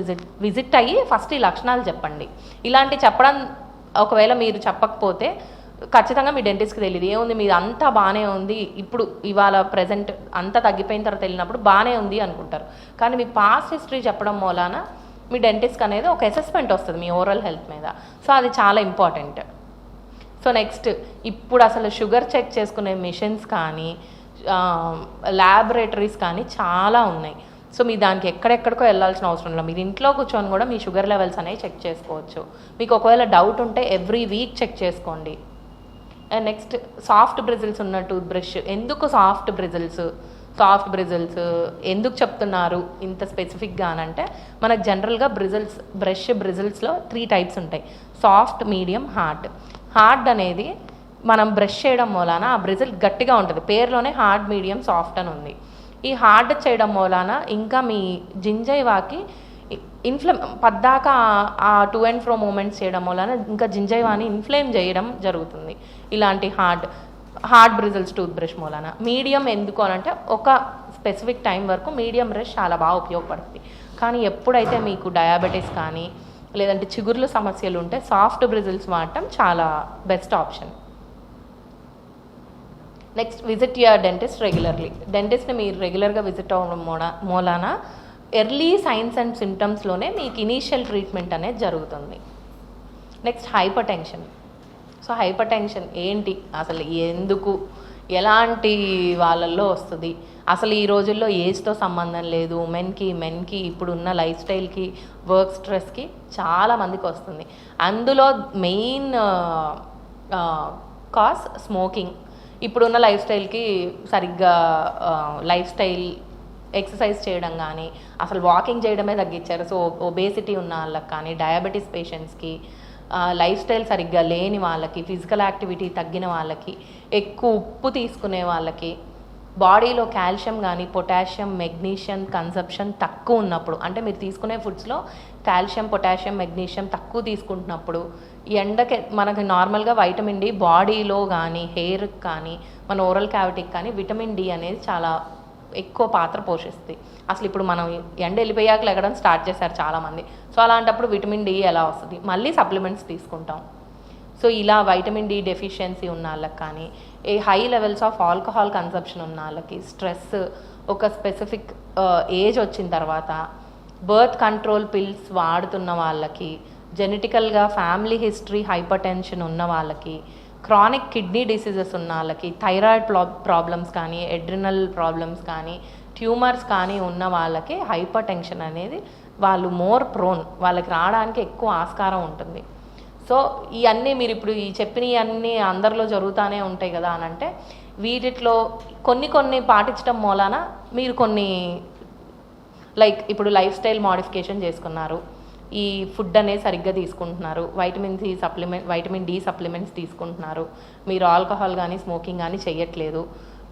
విజిట్ అయ్యి ఫస్ట్ ఈ లక్షణాలు చెప్పండి. ఇలాంటి చెప్పడం ఒకవేళ మీరు చెప్పకపోతే ఖచ్చితంగా మీ డెంటిస్ట్కి తెలియదు. ఏముంది మీది అంతా బాగానే ఉంది, ఇప్పుడు ఇవాళ ప్రజెంట్ అంతా తగ్గిపోయిన తర్వాత వెళ్ళినప్పుడు బాగానే ఉంది అనుకుంటారు. కానీ మీ పాస్ట్ హిస్టరీ చెప్పడం మూలాన మీ డెంటిస్ట్కి అనేది ఒక అసెస్మెంట్ వస్తుంది మీ ఓరల్ హెల్త్ మీద. సో అది చాలా ఇంపార్టెంట్. సో నెక్స్ట్, ఇప్పుడు అసలు షుగర్ చెక్ చేసుకునే మిషన్స్ కానీ ల్యాబొరేటరీస్ కానీ చాలా ఉన్నాయి. సో మీ దానికి ఎక్కడెక్కడికో వెళ్ళాల్సిన అవసరం లేదు, మీరు ఇంట్లో కూర్చొని కూడా మీ షుగర్ లెవెల్స్ అనేవి చెక్ చేసుకోవచ్చు. మీకు ఒకవేళ డౌట్ ఉంటే ఎవ్రీ వీక్ చెక్ చేసుకోండి. అండ్ నెక్స్ట్, సాఫ్ట్ బ్రిజిల్స్ ఉన్న టూత్ బ్రష్. ఎందుకు సాఫ్ట్ బ్రిజిల్స్ ఎందుకు చెప్తున్నారు ఇంత స్పెసిఫిక్గా అనంటే మనకు జనరల్గా బ్రిజిల్స్లో 3 టైప్స్ ఉంటాయి: సాఫ్ట్, మీడియం, హార్డ్. హార్డ్ అనేది మనం బ్రష్ చేయడం మూలాన ఆ బ్రిజిల్ గట్టిగా ఉంటుంది, పేరులోనే హార్డ్, మీడియం, సాఫ్ట్ అని ఉంది. ఈ హార్డ్ చేయడం మూలాన ఇంకా మీ జింజైవాకి పద్దాక ఆ టు అండ్ ఫ్రో మూమెంట్స్ చేయడం వలన ఇంకా జింజైవాని ఇన్ఫ్లేమ్ చేయడం జరుగుతుంది ఇలాంటి హార్డ్ బ్రిజిల్స్ టూత్ బ్రష్ మూలన. మీడియం ఎందుకు అనంటే ఒక స్పెసిఫిక్ టైం వరకు మీడియం బ్రష్ చాలా బాగా ఉపయోగపడుతుంది. కానీ ఎప్పుడైతే మీకు డయాబెటీస్ కానీ లేదంటే చిగుర్ల సమస్యలు ఉంటే సాఫ్ట్ బ్రిజిల్స్ వాడటం చాలా best option. Next, visit your dentist regularly. డెంటిస్ట్ని మీరు రెగ్యులర్గా విజిట్ అవ్వడం మూలాన ఎర్లీ సైన్స్ అండ్ సిమ్టమ్స్లోనే మీకు ఇనీషియల్ ట్రీట్మెంట్ అనేది జరుగుతుంది. Next, hyper tension. So hyper tension ఏంటి, అసలు ఎందుకు, ఎలాంటి వాళ్ళల్లో వస్తుంది అసలు ఈ రోజుల్లో ఏజ్తో సంబంధం లేదు, మెన్కి ఇప్పుడున్న లైఫ్ స్టైల్కి, వర్క్ స్ట్రెస్కి చాలామందికి వస్తుంది. అందులో మెయిన్ కాజ్ స్మోకింగ్. ఇప్పుడున్న లైఫ్ స్టైల్కి సరిగ్గా లైఫ్ స్టైల్ ఎక్సర్సైజ్ చేయడం కానీ, అసలు వాకింగ్ చేయడమే తగ్గించారు. సో ఒబేసిటీ ఉన్న వాళ్ళకి కానీ, డయాబెటీస్ పేషెంట్స్కి, లైఫ్ స్టైల్ సరిగ్గా లేని వాళ్ళకి, ఫిజికల్ యాక్టివిటీ తగ్గిన వాళ్ళకి, ఎక్కువ ఉప్పు తీసుకునే వాళ్ళకి, బాడీలో కాల్షియం కానీ పొటాషియం మెగ్నీషియం కన్సప్షన్ తక్కువ ఉన్నప్పుడు, అంటే మీరు తీసుకునే ఫుడ్స్లో కాల్షియం పొటాషియం మెగ్నీషియం తక్కువ తీసుకుంటున్నప్పుడు, ఎండకి మనకి నార్మల్గా వైటమిన్ డి బాడీలో కానీ హెయిర్కి కానీ మన ఓరల్ క్యావిటీకి కానీ విటమిన్ డి అనేది చాలా ఎక్కువ పాత్ర పోషిస్తుంది. అసలు ఇప్పుడు మనం ఎండ వెళ్ళిపోయాక లెగడం స్టార్ట్ చేశారు చాలామంది. సో అలాంటప్పుడు విటమిన్ డి ఎలా వస్తుంది? మళ్ళీ సప్లిమెంట్స్ తీసుకుంటాం. సో ఇలా వైటమిన్ డి డెఫిషియన్సీ ఉన్న వాళ్ళకి కానీ, a high levels of alcohol consumption ఉన్న వాళ్ళకి, స్ట్రెస్, ఒక స్పెసిఫిక్ ఏజ్ వచ్చిన తర్వాత బర్త్ కంట్రోల్ పిల్స్ వాడుతున్న వాళ్ళకి, జెనెటికల్గా ఫ్యామిలీ హిస్టరీ హైపర్ టెన్షన్ ఉన్న వాళ్ళకి, క్రానిక్ కిడ్నీ డిసీజెస్ ఉన్న వాళ్ళకి, థైరాయిడ్ ప్రాబ్లమ్స్ కానీ, ఎడ్రినల్ ప్రాబ్లమ్స్ కానీ, ట్యూమర్స్ కానీ ఉన్న వాళ్ళకి హైపర్ టెన్షన్ అనేది వాళ్ళు మోర్ ప్రోన్, వాళ్ళకి రావడానికి ఎక్కువ ఆస్కారం ఉంటుంది. సో ఇవన్నీ మీరు ఇప్పుడు ఈ చెప్పినవన్నీ అందరిలో జరుగుతూనే ఉంటాయి కదా అని అంటే, వీటిలో కొన్ని పాటించడం మూలాన మీరు కొన్ని లైక్ ఇప్పుడు లైఫ్ స్టైల్ మోడిఫికేషన్ చేసుకున్నారు, ఈ ఫుడ్ అనేది సరిగ్గా తీసుకుంటున్నారు, వైటమిన్ డి సప్లిమెంట్స్ తీసుకుంటున్నారు, మీరు ఆల్కహాల్ కానీ స్మోకింగ్ కానీ చేయట్లేదు,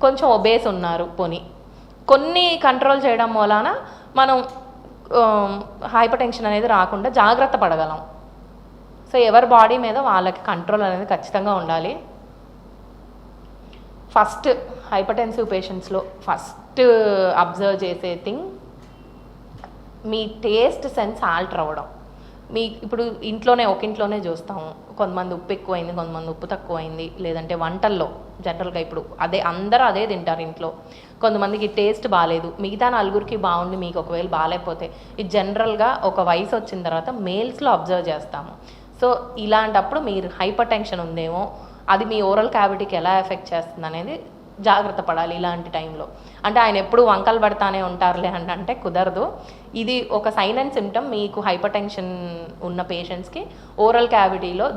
కొంచెం ఒబేస్ ఉన్నారు, కొన్ని కంట్రోల్ చేయడం మూలాన మనం హైపర్ టెన్షన్ అనేది రాకుండా జాగ్రత్త పడగలం. సో ఎవరి బాడీ మీద వాళ్ళకి కంట్రోల్ అనేది ఖచ్చితంగా ఉండాలి. ఫస్ట్ హైపర్ టెన్సివ్ పేషెంట్స్లో ఫస్ట్ అబ్జర్వ్ చేసే థింగ్ మీ టేస్ట్ సెన్స్ ఆల్టర్ అవ్వడం. మీ ఇప్పుడు ఒక ఇంట్లోనే చూస్తాము, కొంతమంది ఉప్పు ఎక్కువైంది, కొంతమంది ఉప్పు తక్కువైంది, లేదంటే వంటల్లో జనరల్గా ఇప్పుడు అందరూ అదే తింటారు ఇంట్లో. కొంతమందికి టేస్ట్ బాగాలేదు, మిగతా నలుగురికి బాగుండి మీకు ఒకవేళ బాగాలేకపోతే, ఇది జనరల్గా ఒక వయసు వచ్చిన తర్వాత మేల్స్లో అబ్జర్వ్ చేస్తాము. సో ఇలాంటప్పుడు మీరు హైపర్ టెన్షన్ ఉందేమో, అది మీ ఓరల్ క్యావిటీకి ఎలా ఎఫెక్ట్ చేస్తుంది అనేది జాగ్రత్త పడాలి ఇలాంటి టైంలో. అంటే ఆయన ఎప్పుడు వంకలు పడతానే ఉంటారులే అంటే కుదరదు. ఇది ఒక సైన్ అండ్ సిమ్టమ్. మీకు హైపర్ టెన్షన్ ఉన్న పేషెంట్స్కి ఓరల్ క్యావిటీలో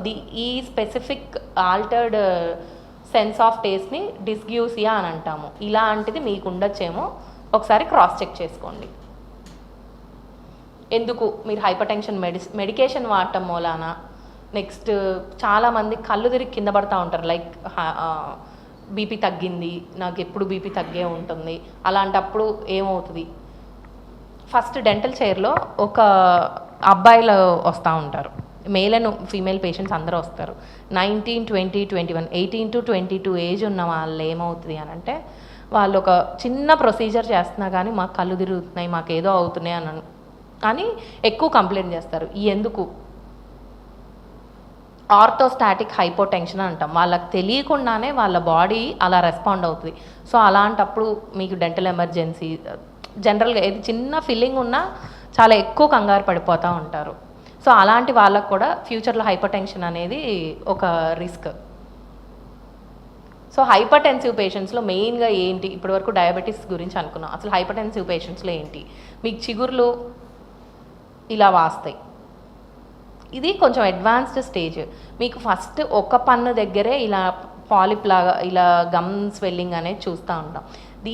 ఈ స్పెసిఫిక్ ఆల్టర్డ్ సెన్స్ ఆఫ్ టేస్ట్ని డిస్గ్యూసియా అని అంటాము. ఇలాంటిది మీకు ఉండొచ్చేమో, ఒకసారి క్రాస్ చెక్ చేసుకోండి. ఎందుకు మీరు హైపర్ టెన్షన్ మెడికేషన్ వాడటం మూలాన, నెక్స్ట్ చాలామంది కళ్ళు తిరిగి కింద పడుతూ ఉంటారు, లైక్ బీపీ తగ్గింది, నాకు ఎప్పుడు బీపీ తగ్గే ఉంటుంది. అలాంటప్పుడు ఏమవుతుంది, ఫస్ట్ డెంటల్ చైర్లో ఒక అబ్బాయిలు వస్తూ ఉంటారు, మేల్ అండ్ ఫీమేల్ పేషెంట్స్ అందరూ వస్తారు. 19, 20, 21, 18 to 22 ఏజ్ ఉన్న వాళ్ళు ఏమవుతుంది అని అంటే, వాళ్ళు ఒక చిన్న ప్రొసీజర్ చేస్తున్నా కానీ మాకు కళ్ళు తిరుగుతున్నాయి, మాకు ఏదో అవుతున్నాయి అని ఎక్కువ కంప్లైంట్ చేస్తారు. ఎందుకు? ఆర్థోస్టాటిక్ హైపోటెన్షన్ అంటాం. వాళ్ళకి తెలియకుండానే వాళ్ళ బాడీ అలా రెస్పాండ్ అవుతుంది. సో అలాంటప్పుడు మీకు డెంటల్ ఎమర్జెన్సీ, జనరల్గా ఏది చిన్న ఫీలింగ్ ఉన్నా చాలా ఎక్కువ కంగారు పడిపోతూ ఉంటారు. సో అలాంటి వాళ్ళకు కూడా ఫ్యూచర్లో హైపర్ టెన్షన్ అనేది ఒక రిస్క్. సో హైపర్ టెన్సివ్ పేషెంట్స్లో మెయిన్గా ఏంటి, ఇప్పటివరకు డయాబెటీస్ గురించి అనుకున్నాం, అసలు హైపర్ టెన్సివ్ పేషెంట్స్లో ఏంటి, మీకు చిగుర్లు ఇలా వాస్తాయి. ఇది కొంచెం అడ్వాన్స్డ్ స్టేజ్. మీకు ఫస్ట్ ఒక పన్ను దగ్గరే ఇలా పాలిప్ లాగా ఇలా గమ్ స్వెల్లింగ్ అనేది చూస్తూ ఉంటాం.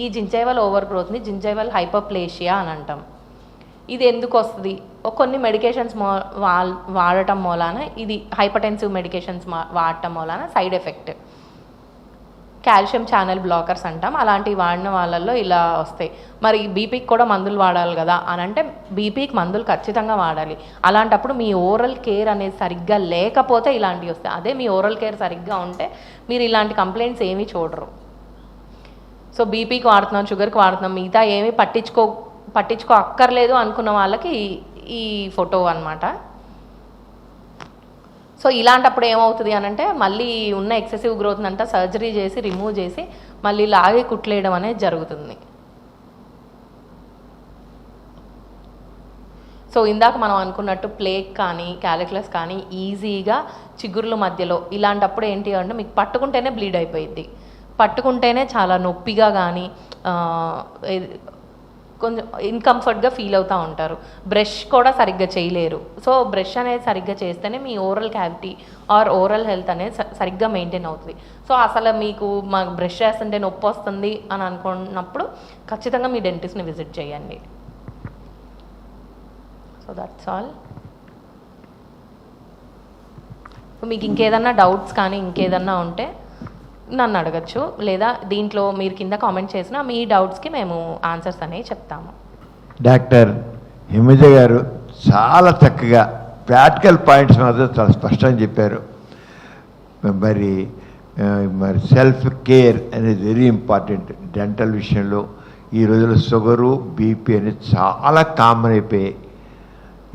ఈ జింజైవల్ ఓవర్ గ్రోత్ని జింజైవల్ హైపర్ప్లేషియా అని అంటాం. ఇది ఎందుకు వస్తుంది? కొన్ని మెడికేషన్స్ వాడటం మూలాన, ఇది హైపర్టెన్సివ్ మెడికేషన్స్ వాడటం మూలాన side effect. Calcium channel blockers అంటాం, అలాంటివి వాడిన వాళ్ళల్లో ఇలా వస్తాయి. మరి బీపీకి కూడా మందులు వాడాలి కదా అని అంటే, బీపీకి మందులు ఖచ్చితంగా వాడాలి. అలాంటప్పుడు మీ ఓరల్ కేర్ అనేది సరిగ్గా లేకపోతే ఇలాంటివి వస్తాయి. అదే మీ ఓరల్ కేర్ సరిగ్గా ఉంటే మీరు ఇలాంటి కంప్లైంట్స్ ఏమీ చూడరు. సో బీపీకి వాడుతున్నాం, షుగర్కి వాడుతున్నాం, మిగతా ఏమీ పట్టించుకో అక్కర్లేదు అనుకున్న వాళ్ళకి ఈ ఫోటో అన్నమాట. సో ఇలాంటప్పుడు ఏమవుతుంది అని అంటే, మళ్ళీ ఉన్న ఎక్సెసివ్ గ్రోత్ అంతా సర్జరీ చేసి రిమూవ్ చేసి మళ్ళీ లాగి కుట్లేయడం అనేది జరుగుతుంది. సో ఇందాక మనం అనుకున్నట్టు ప్లేక్ కానీ క్యాలిక్యులస్ కానీ ఈజీగా చిగుర్ల మధ్యలో, ఇలాంటప్పుడు ఏంటి అంటే మీకు పట్టుకుంటేనే బ్లీడ్ అయిపోయింది. పట్టుకుంటేనే చాలా నొప్పిగా కానీ కొంచెం ఇన్కంఫర్ట్గా ఫీల్ అవుతూ ఉంటారు. బ్రష్ కూడా సరిగ్గా చేయలేరు. సో బ్రష్ అనేది సరిగ్గా చేస్తేనే మీ oral cavity or oral health అనేది సరిగ్గా మెయింటైన్ అవుతుంది. సో అసలు మీకు మాకు బ్రష్ చేస్తుంటే నొప్పి వస్తుంది అని అనుకున్నప్పుడు ఖచ్చితంగా మీ డెంటిస్ట్ని విజిట్ చేయండి. So that's all. సో మీకు ఇంకేదన్నా డౌట్స్ కానీ ఇంకేదన్నా ఉంటే నన్ను అడగచ్చు, లేదా దీంట్లో మీరు కింద కామెంట్ చేసినా మీ డౌట్స్కి మేము ఆన్సర్స్ అనేవి చెప్తాము. డాక్టర్ హిమజ గారు చాలా చక్కగా ప్రాక్టికల్ పాయింట్స్ మాత్రం చాలా స్పష్టంగా చెప్పారు. మరి సెల్ఫ్ కేర్ అనేది వెరీ ఇంపార్టెంట్ డెంటల్ విషయంలో. ఈ రోజుల్లో షుగరు, బీపీ అనేది చాలా కామన్ అయిపోయాయి.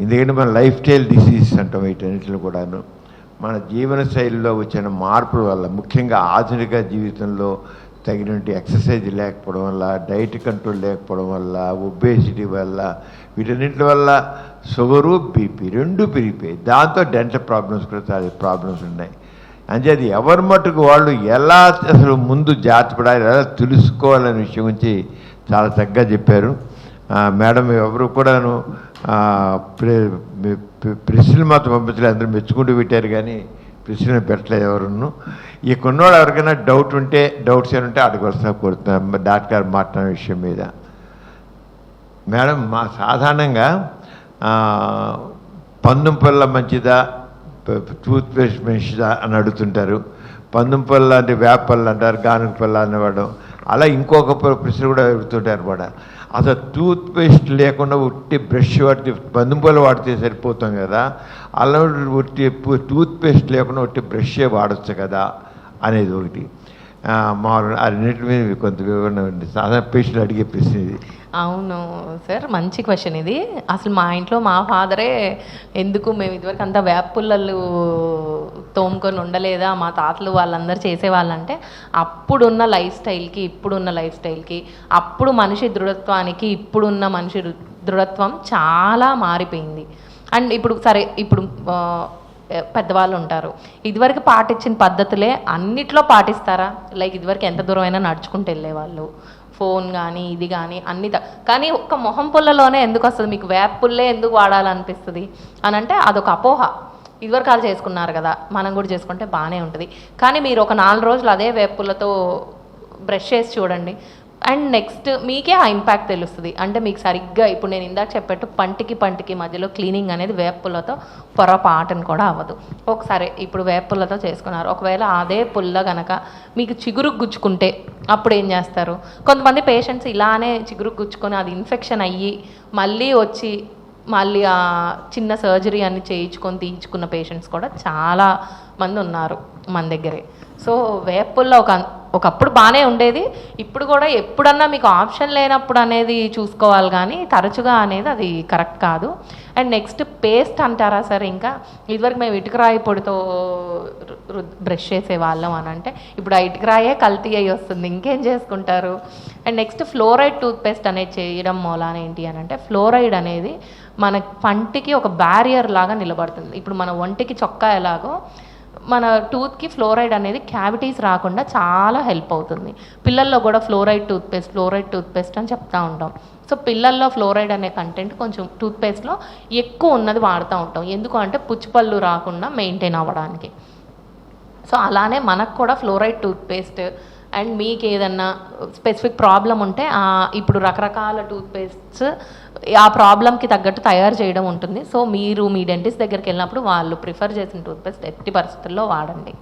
ఎందుకంటే మన లైఫ్ స్టైల్ డిసీజ్ అంటాం వీటన్నిటిలో కూడాను. మన జీవన శైలిలో వచ్చిన మార్పుల వల్ల, ముఖ్యంగా ఆధునిక జీవితంలో తగినట్టు ఎక్సర్సైజ్ లేకపోవడం వల్ల, డైట్ కంట్రోల్ లేకపోవడం వల్ల, ఒబేసిటీ వల్ల, వీటన్నిటి వల్ల షుగరు, బీపీ రెండు పెరిగిపోయాయి. దాంతో డెంటల్ ప్రాబ్లమ్స్ కూడా చాలా ప్రాబ్లమ్స్ ఉన్నాయి. అంటే అది ఎవరి మట్టుకు వాళ్ళు ఎలా అసలు ముందు జాగ్రత్త పడాలి, ఎలా తెలుసుకోవాలనే విషయం గురించి చాలా చక్కగా చెప్పారు. మేడం ఎవరు కూడాను ప్రశ్నలు మాత్రం పంపించలేదు, అందరూ మెచ్చుకుంటూ పెట్టారు కానీ ప్రశ్నలు పెట్టలేదు ఎవరును. ఈ కొన్నోళ్ళు ఎవరికైనా డౌట్ ఉంటే డౌట్స్ ఏమంటే అడగవలసిన కోరుతున్నాను డాక్టర్ గారు మాట్లాడిన విషయం మీద. మేడం మా సాధారణంగా పందుం పళ్ళ మంచిదా టూత్పేస్ట్ మంచిదా అని అడుగుతుంటారు. పందుం పళ్ళ అంటే వేపళ్ళు అంటారు, గానుగ పళ్ళ అనేవాడు. అలా ఇంకొక ప్రశ్న కూడా అడుగుతుంటారు కూడా. అసలు టూత్పేస్ట్ లేకుండా ఉట్టి బ్రష్ వాడితే పందుం పళ్ళు వాడితే సరిపోతాం కదా, అలా ఉట్టి టూత్పేస్ట్ లేకుండా ఉట్టి బ్రషే వాడచ్చు కదా అనేది ఒకటి. మామూలు అన్నింటి మీద కొంత వివరణ ఉంది. సాధారణ పేషెంట్ అడిగే ప్రశ్న ఇది. అవును సార్, మంచి క్వశ్చన్ ఇది. అసలు మా ఇంట్లో మా ఫాదరే ఎందుకు మేము ఇదివరకు అంతా వేప పుల్లలు తోముకొని ఉండలేదా, మా తాతలు వాళ్ళందరూ చేసేవాళ్ళంటే అప్పుడున్న లైఫ్ స్టైల్కి ఇప్పుడున్న లైఫ్ స్టైల్కి, అప్పుడు మనిషి దృఢత్వానికి ఇప్పుడున్న మనిషి దృఢత్వం చాలా మారిపోయింది. అండ్ ఇప్పుడు సరే, ఇప్పుడు పెద్దవాళ్ళు ఉంటారు, ఇదివరకు పాటించిన పద్ధతులే అన్నిట్లో పాటిస్తారా? లైక్ ఇదివరకు ఎంత దూరం అయినా నడుచుకుంటూ వెళ్ళేవాళ్ళు, ఫోన్ కానీ ఇది కానీ అన్ని. కానీ ఒక్క మొహం పుల్లలోనే ఎందుకు వస్తుంది, మీకు వేప పుల్లే ఎందుకు వాడాలనిపిస్తుంది అని అంటే అదొక అపోహ. ఇదివరకు వాళ్ళు చేసుకున్నారు కదా, మనం కూడా చేసుకుంటే బాగానే ఉంటుంది. కానీ మీరు ఒక 4 రోజులు అదే వేప పుల్లతో బ్రష్ చేసి చూడండి, అండ్ నెక్స్ట్ మీకే ఆ ఇంపాక్ట్ తెలుస్తుంది. అంటే మీకు సరిగ్గా ఇప్పుడు నేను ఇందాక చెప్పట్టు పంటికి మధ్యలో క్లీనింగ్ అనేది వేప పుల్లతో పొరపాటును కూడా అవ్వదు. ఒకసారి ఇప్పుడు వేప పుల్లతో చేసుకున్నారు, ఒకవేళ అదే పుల్ల కనుక మీకు చిగురు గుచ్చుకుంటే అప్పుడు ఏం చేస్తారు? కొంతమంది పేషెంట్స్ ఇలానే చిగురు గుచ్చుకొని అది ఇన్ఫెక్షన్ అయ్యి మళ్ళీ ఆ చిన్న సర్జరీ అన్ని చేయించుకొని తీయించుకున్న పేషెంట్స్ కూడా చాలా మంది ఉన్నారు మన దగ్గరే. సో వేప పుల్ల ఒకప్పుడు బాగానే ఉండేది, ఇప్పుడు కూడా ఎప్పుడన్నా మీకు ఆప్షన్ లేనప్పుడు అనేది చూసుకోవాలి, కానీ తరచుగా అనేది అది కరెక్ట్ కాదు. అండ్ నెక్స్ట్ పేస్ట్ అంటారా సార్, ఇంకా ఇదివరకు మేము ఇటుకరాయి పొడితో బ్రష్ చేసేవాళ్ళం అని అంటే ఇప్పుడు ఆ ఇటుకరాయే కల్తీ అయ్యి వస్తుంది, ఇంకేం చేసుకుంటారు? అండ్ నెక్స్ట్ ఫ్లోరైడ్ టూత్పేస్ట్ అనేది చేయడం మూలాన ఏంటి అని అంటే, ఫ్లోరైడ్ అనేది మన పంటికి ఒక బ్యారియర్ లాగా నిలబడుతుంది. ఇప్పుడు మన ఒంటికి చొక్కా ఎలాగో మన టూత్కి ఫ్లోరైడ్ అనేది క్యావిటీస్ రాకుండా చాలా హెల్ప్ అవుతుంది. పిల్లల్లో కూడా ఫ్లోరైడ్ టూత్పేస్ట్ అని చెప్తూ ఉంటాం. సో పిల్లల్లో ఫ్లోరైడ్ అనే కంటెంట్ కొంచెం టూత్పేస్ట్లో ఎక్కువ ఉన్నది వాడుతూ ఉంటాం, ఎందుకు అంటే పుచ్చిపళ్ళు రాకుండా మెయింటైన్ అవ్వడానికి. సో అలానే మనకు కూడా ఫ్లోరైడ్ టూత్పేస్ట్, అండ్ మీకు ఏదన్నా స్పెసిఫిక్ ప్రాబ్లం ఉంటే ఇప్పుడు రకరకాల టూత్పేస్ట్స్ ఆ ప్రాబ్లంకి తగ్గట్టు తయారు చేయడం ఉంటుంది. సో మీరు మీ డెంటిస్ట్ దగ్గరికి వెళ్ళినప్పుడు వాళ్ళు ప్రిఫర్ చేసిన టూత్పేస్ట్ ఎట్టి పరిస్థితుల్లో వాడండి.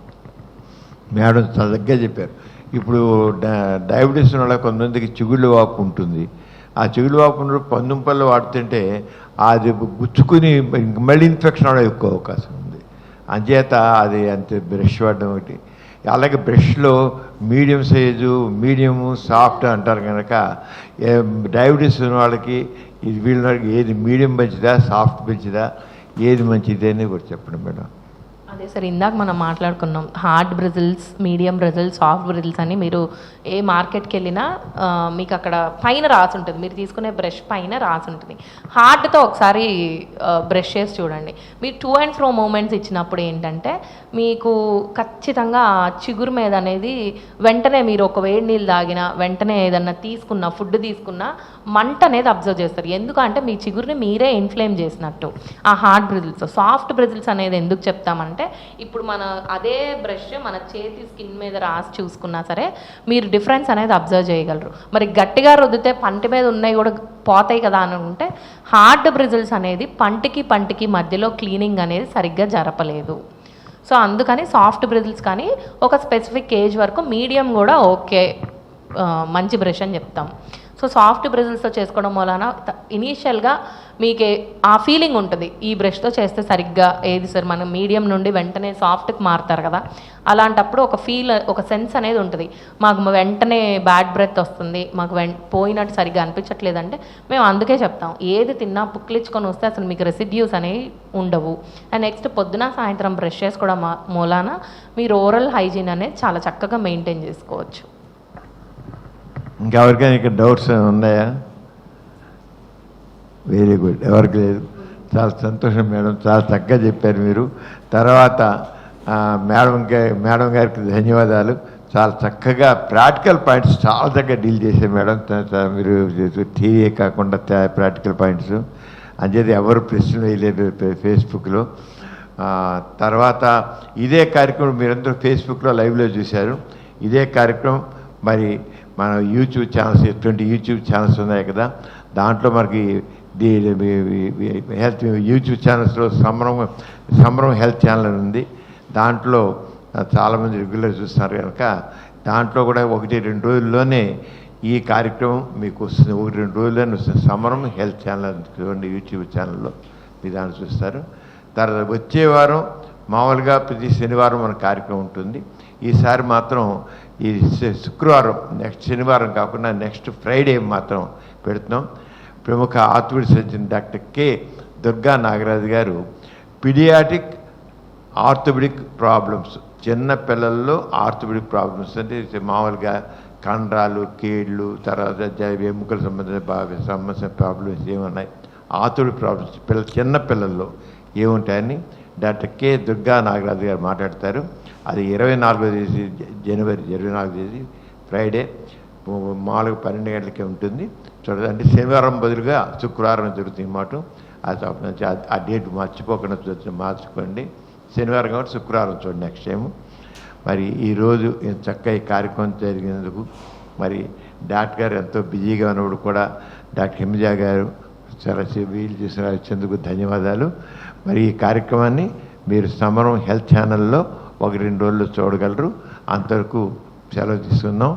మేడం చక్కగా చెప్పారు. ఇప్పుడు డయాబెటీస్ వల్ల కొంతమందికి చిగుళ్ళు వాపు ఉంటుంది. ఆ చిగుళ్ళు వాపు పందుం పళ్ళు వాడుతుంటే అది గుచ్చుకుని మళ్ళీ ఇన్ఫెక్షన్ అవడం ఎక్కువ అవకాశం ఉంది. అంచేత అది అంతే బ్రష్ వాడడం ఒకటి. అలాగే బ్రష్లో మీడియం సైజు, మీడియము, సాఫ్ట్ అంటారు కనుక డయాబెటీస్ ఉన్న వాళ్ళకి వీళ్ళకి ఏది మీడియం మంచిదా, సాఫ్ట్ మంచిదా, ఏది మంచిది అని కూడా చెప్పండి మేడం. అదే సార్, ఇందాక మనం మాట్లాడుకున్నాం hard bristles, medium bristles, soft bristles అని. మీరు ఏ మార్కెట్కి వెళ్ళినా మీకు అక్కడ పైన రాసి ఉంటుంది, మీరు తీసుకునే బ్రష్ పైన రాసి ఉంటుంది. హార్డ్తో ఒకసారి బ్రష్ చేసి చూడండి. మీరు టు అండ్ ఫ్రో మూమెంట్స్ ఇచ్చినప్పుడు ఏంటంటే మీకు ఖచ్చితంగా చిగురు మీద అనేది వెంటనే మీరు ఒక వేడి నీళ్ళు తాగినా, వెంటనే ఏదన్నా తీసుకున్నా, ఫుడ్ తీసుకున్నా మంట అనేది అబ్జర్వ్ చేస్తారు. ఎందుకంటే మీ చిగురుని మీరే ఇన్ఫ్లేమ్ చేసినట్టు ఆ హార్డ్ బ్రిజిల్స్. సాఫ్ట్ బ్రిజిల్స్ అనేది ఎందుకు చెప్తామంటే ఇప్పుడు మన అదే బ్రష్ మన చేతి స్కిన్ మీద రాసి చూసుకున్నా సరే మీరు డిఫరెన్స్ అనేది అబ్జర్వ్ చేయగలరు. మరి గట్టిగా రుద్దితే పంటి మీద ఉన్నాయి కూడా పోతాయి కదా అని అనుకుంటే హార్డ్ బ్రిజిల్స్ అనేది పంటికి మధ్యలో క్లీనింగ్ అనేది సరిగ్గా జరపలేదు. సో అందుకని సాఫ్ట్ బ్రిజిల్స్ కానీ ఒక స్పెసిఫిక్ ఏజ్ వరకు, మీడియం కూడా ఓకే మంచి బ్రష్ అని చెప్తాం. సో సాఫ్ట్ బ్రిజిల్స్తో చేసుకోవడం వలన ఇనీషియల్గా మీకు ఆ ఫీలింగ్ ఉంటుంది, ఈ బ్రష్తో చేస్తే సరిగ్గా ఏది సార్, మనం మీడియం నుండి వెంటనే సాఫ్ట్కి మారుతారు కదా, అలాంటప్పుడు ఒక సెన్స్ అనేది ఉంటుంది. మాకు వెంటనే బ్యాడ్ బ్రెత్ వస్తుంది, మాకు పోయినట్టు సరిగ్గా అనిపించట్లేదంటే మేము అందుకే చెప్తాం, ఏది తిన్నా పుక్కిలించుకొని వస్తే అసలు మీకు రెసిడ్యూస్ అనేవి ఉండవు. అండ్ నెక్స్ట్ పొద్దున సాయంత్రం బ్రష్ చేసుకోవడం మూలాన మీరు ఓరల్ హైజీన్ అనేది చాలా చక్కగా మెయింటైన్ చేసుకోవచ్చు. ఇంకెవరికైనా ఇక్కడ డౌట్స్ ఉన్నాయా? వెరీ గుడ్, ఎవరికి లేదు. చాలా సంతోషం మేడం, చాలా చక్కగా చెప్పారు మీరు. తర్వాత మేడం గారికి ధన్యవాదాలు. చాలా చక్కగా ప్రాక్టికల్ పాయింట్స్ చాలా చక్కగా డీల్ చేశారు మేడం. మీరు థియరీ కాకుండా ప్రాక్టికల్ పాయింట్స్ అంచేది ఎవరు ప్రశ్నలు వేయలేదు ఫేస్బుక్లో. తర్వాత ఇదే కార్యక్రమం మీరందరూ ఫేస్బుక్లో లైవ్లో చూశారు. ఇదే కార్యక్రమం మరి మన యూట్యూబ్ ఛానల్స్, 20 యూట్యూబ్ ఛానల్స్ ఉన్నాయి కదా, దాంట్లో మనకి హెల్త్ యూట్యూబ్ ఛానల్స్లో సమరం హెల్త్ ఛానల్ ఉంది. దాంట్లో చాలామంది రెగ్యులర్ చూస్తున్నారు కనుక దాంట్లో కూడా 1-2 రోజుల్లోనే ఈ కార్యక్రమం మీకు వస్తుంది. 1-2 రోజుల్లోనే వస్తుంది. సమరం హెల్త్ ఛానల్ చూడండి, యూట్యూబ్ ఛానల్లో మీరు దాన్ని చూస్తారు. తర్వాత వచ్చే వారం మామూలుగా ప్రతి శనివారం మన కార్యక్రమం ఉంటుంది. ఈసారి మాత్రం ఈ శుక్రవారం, నెక్స్ట్ శనివారం కాకుండా నెక్స్ట్ ఫ్రైడే మాత్రం పెడుతున్నాం. ప్రముఖ orthopaedic surgeon doctor K Durga Nagaraju garu paediatric orthopaedic problems, చిన్న పిల్లల్లో ఆర్థోపెడిక్ ప్రాబ్లమ్స్ అంటే మామూలుగా కండరాలు, కీళ్ళు, తర్వాత ఎముకల సంబంధించిన ప్రాబ్లమ్స్ ఏమున్నాయి, ఆర్థోపెడిక్ ప్రాబ్లమ్స్ చిన్న పిల్లల్లో ఏముంటాయని డాక్టర్ కె దుర్గా నాగరాజు గారు మాట్లాడతారు. అది 24వ తేదీ జనవరి 24వ తేదీ ఫ్రైడే 12 గంటలకే ఉంటుంది. చూడండి, అంటే శనివారం బదులుగా శుక్రవారం జరుగుతుంది మాట. ఆ డేట్ మర్చిపోకుండా మార్చుకోండి. శనివారం కాబట్టి శుక్రవారం చూడండి నెక్స్ట్ టైము. మరి ఈరోజు చక్కగా ఈ కార్యక్రమం జరిగినందుకు మరి డాక్టర్ గారు ఎంతో బిజీగా ఉన్నప్పుడు కూడా డాక్టర్ హిమజా గారు చాలా వీలు చేసిన వచ్చేందుకు ధన్యవాదాలు. మరి ఈ కార్యక్రమాన్ని మీరు సమరం హెల్త్ ఛానల్లో 1-2 రోజుల్లో చూడగలరు. అంతవరకు సెలవు తీసుకున్నాం.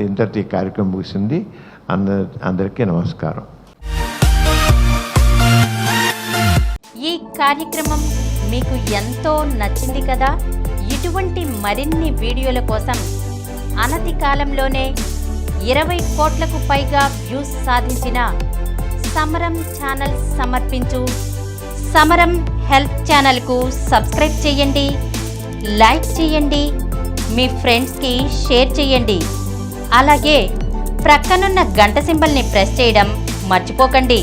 ఇంతటి ఈ కార్యక్రమం ముగిసింది. అందరికీ నమస్కారం. ఈ కార్యక్రమం మీకు ఎంతో నచ్చింది కదా. ఇటువంటి మరిన్ని వీడియోల కోసం అనతి కాలంలోనే 20 కోట్లకు పైగా వ్యూస్ సాధించిన సమరం ఛానల్ సమర్పించు సమరం హెల్త్ ఛానల్కు సబ్స్క్రైబ్ చేయండి, లైక్ చేయండి, మీ ఫ్రెండ్స్కి షేర్ చేయండి. అలాగే ప్రక్కనున్న గంట సింబల్ని ప్రెస్ చేయడం మర్చిపోకండి.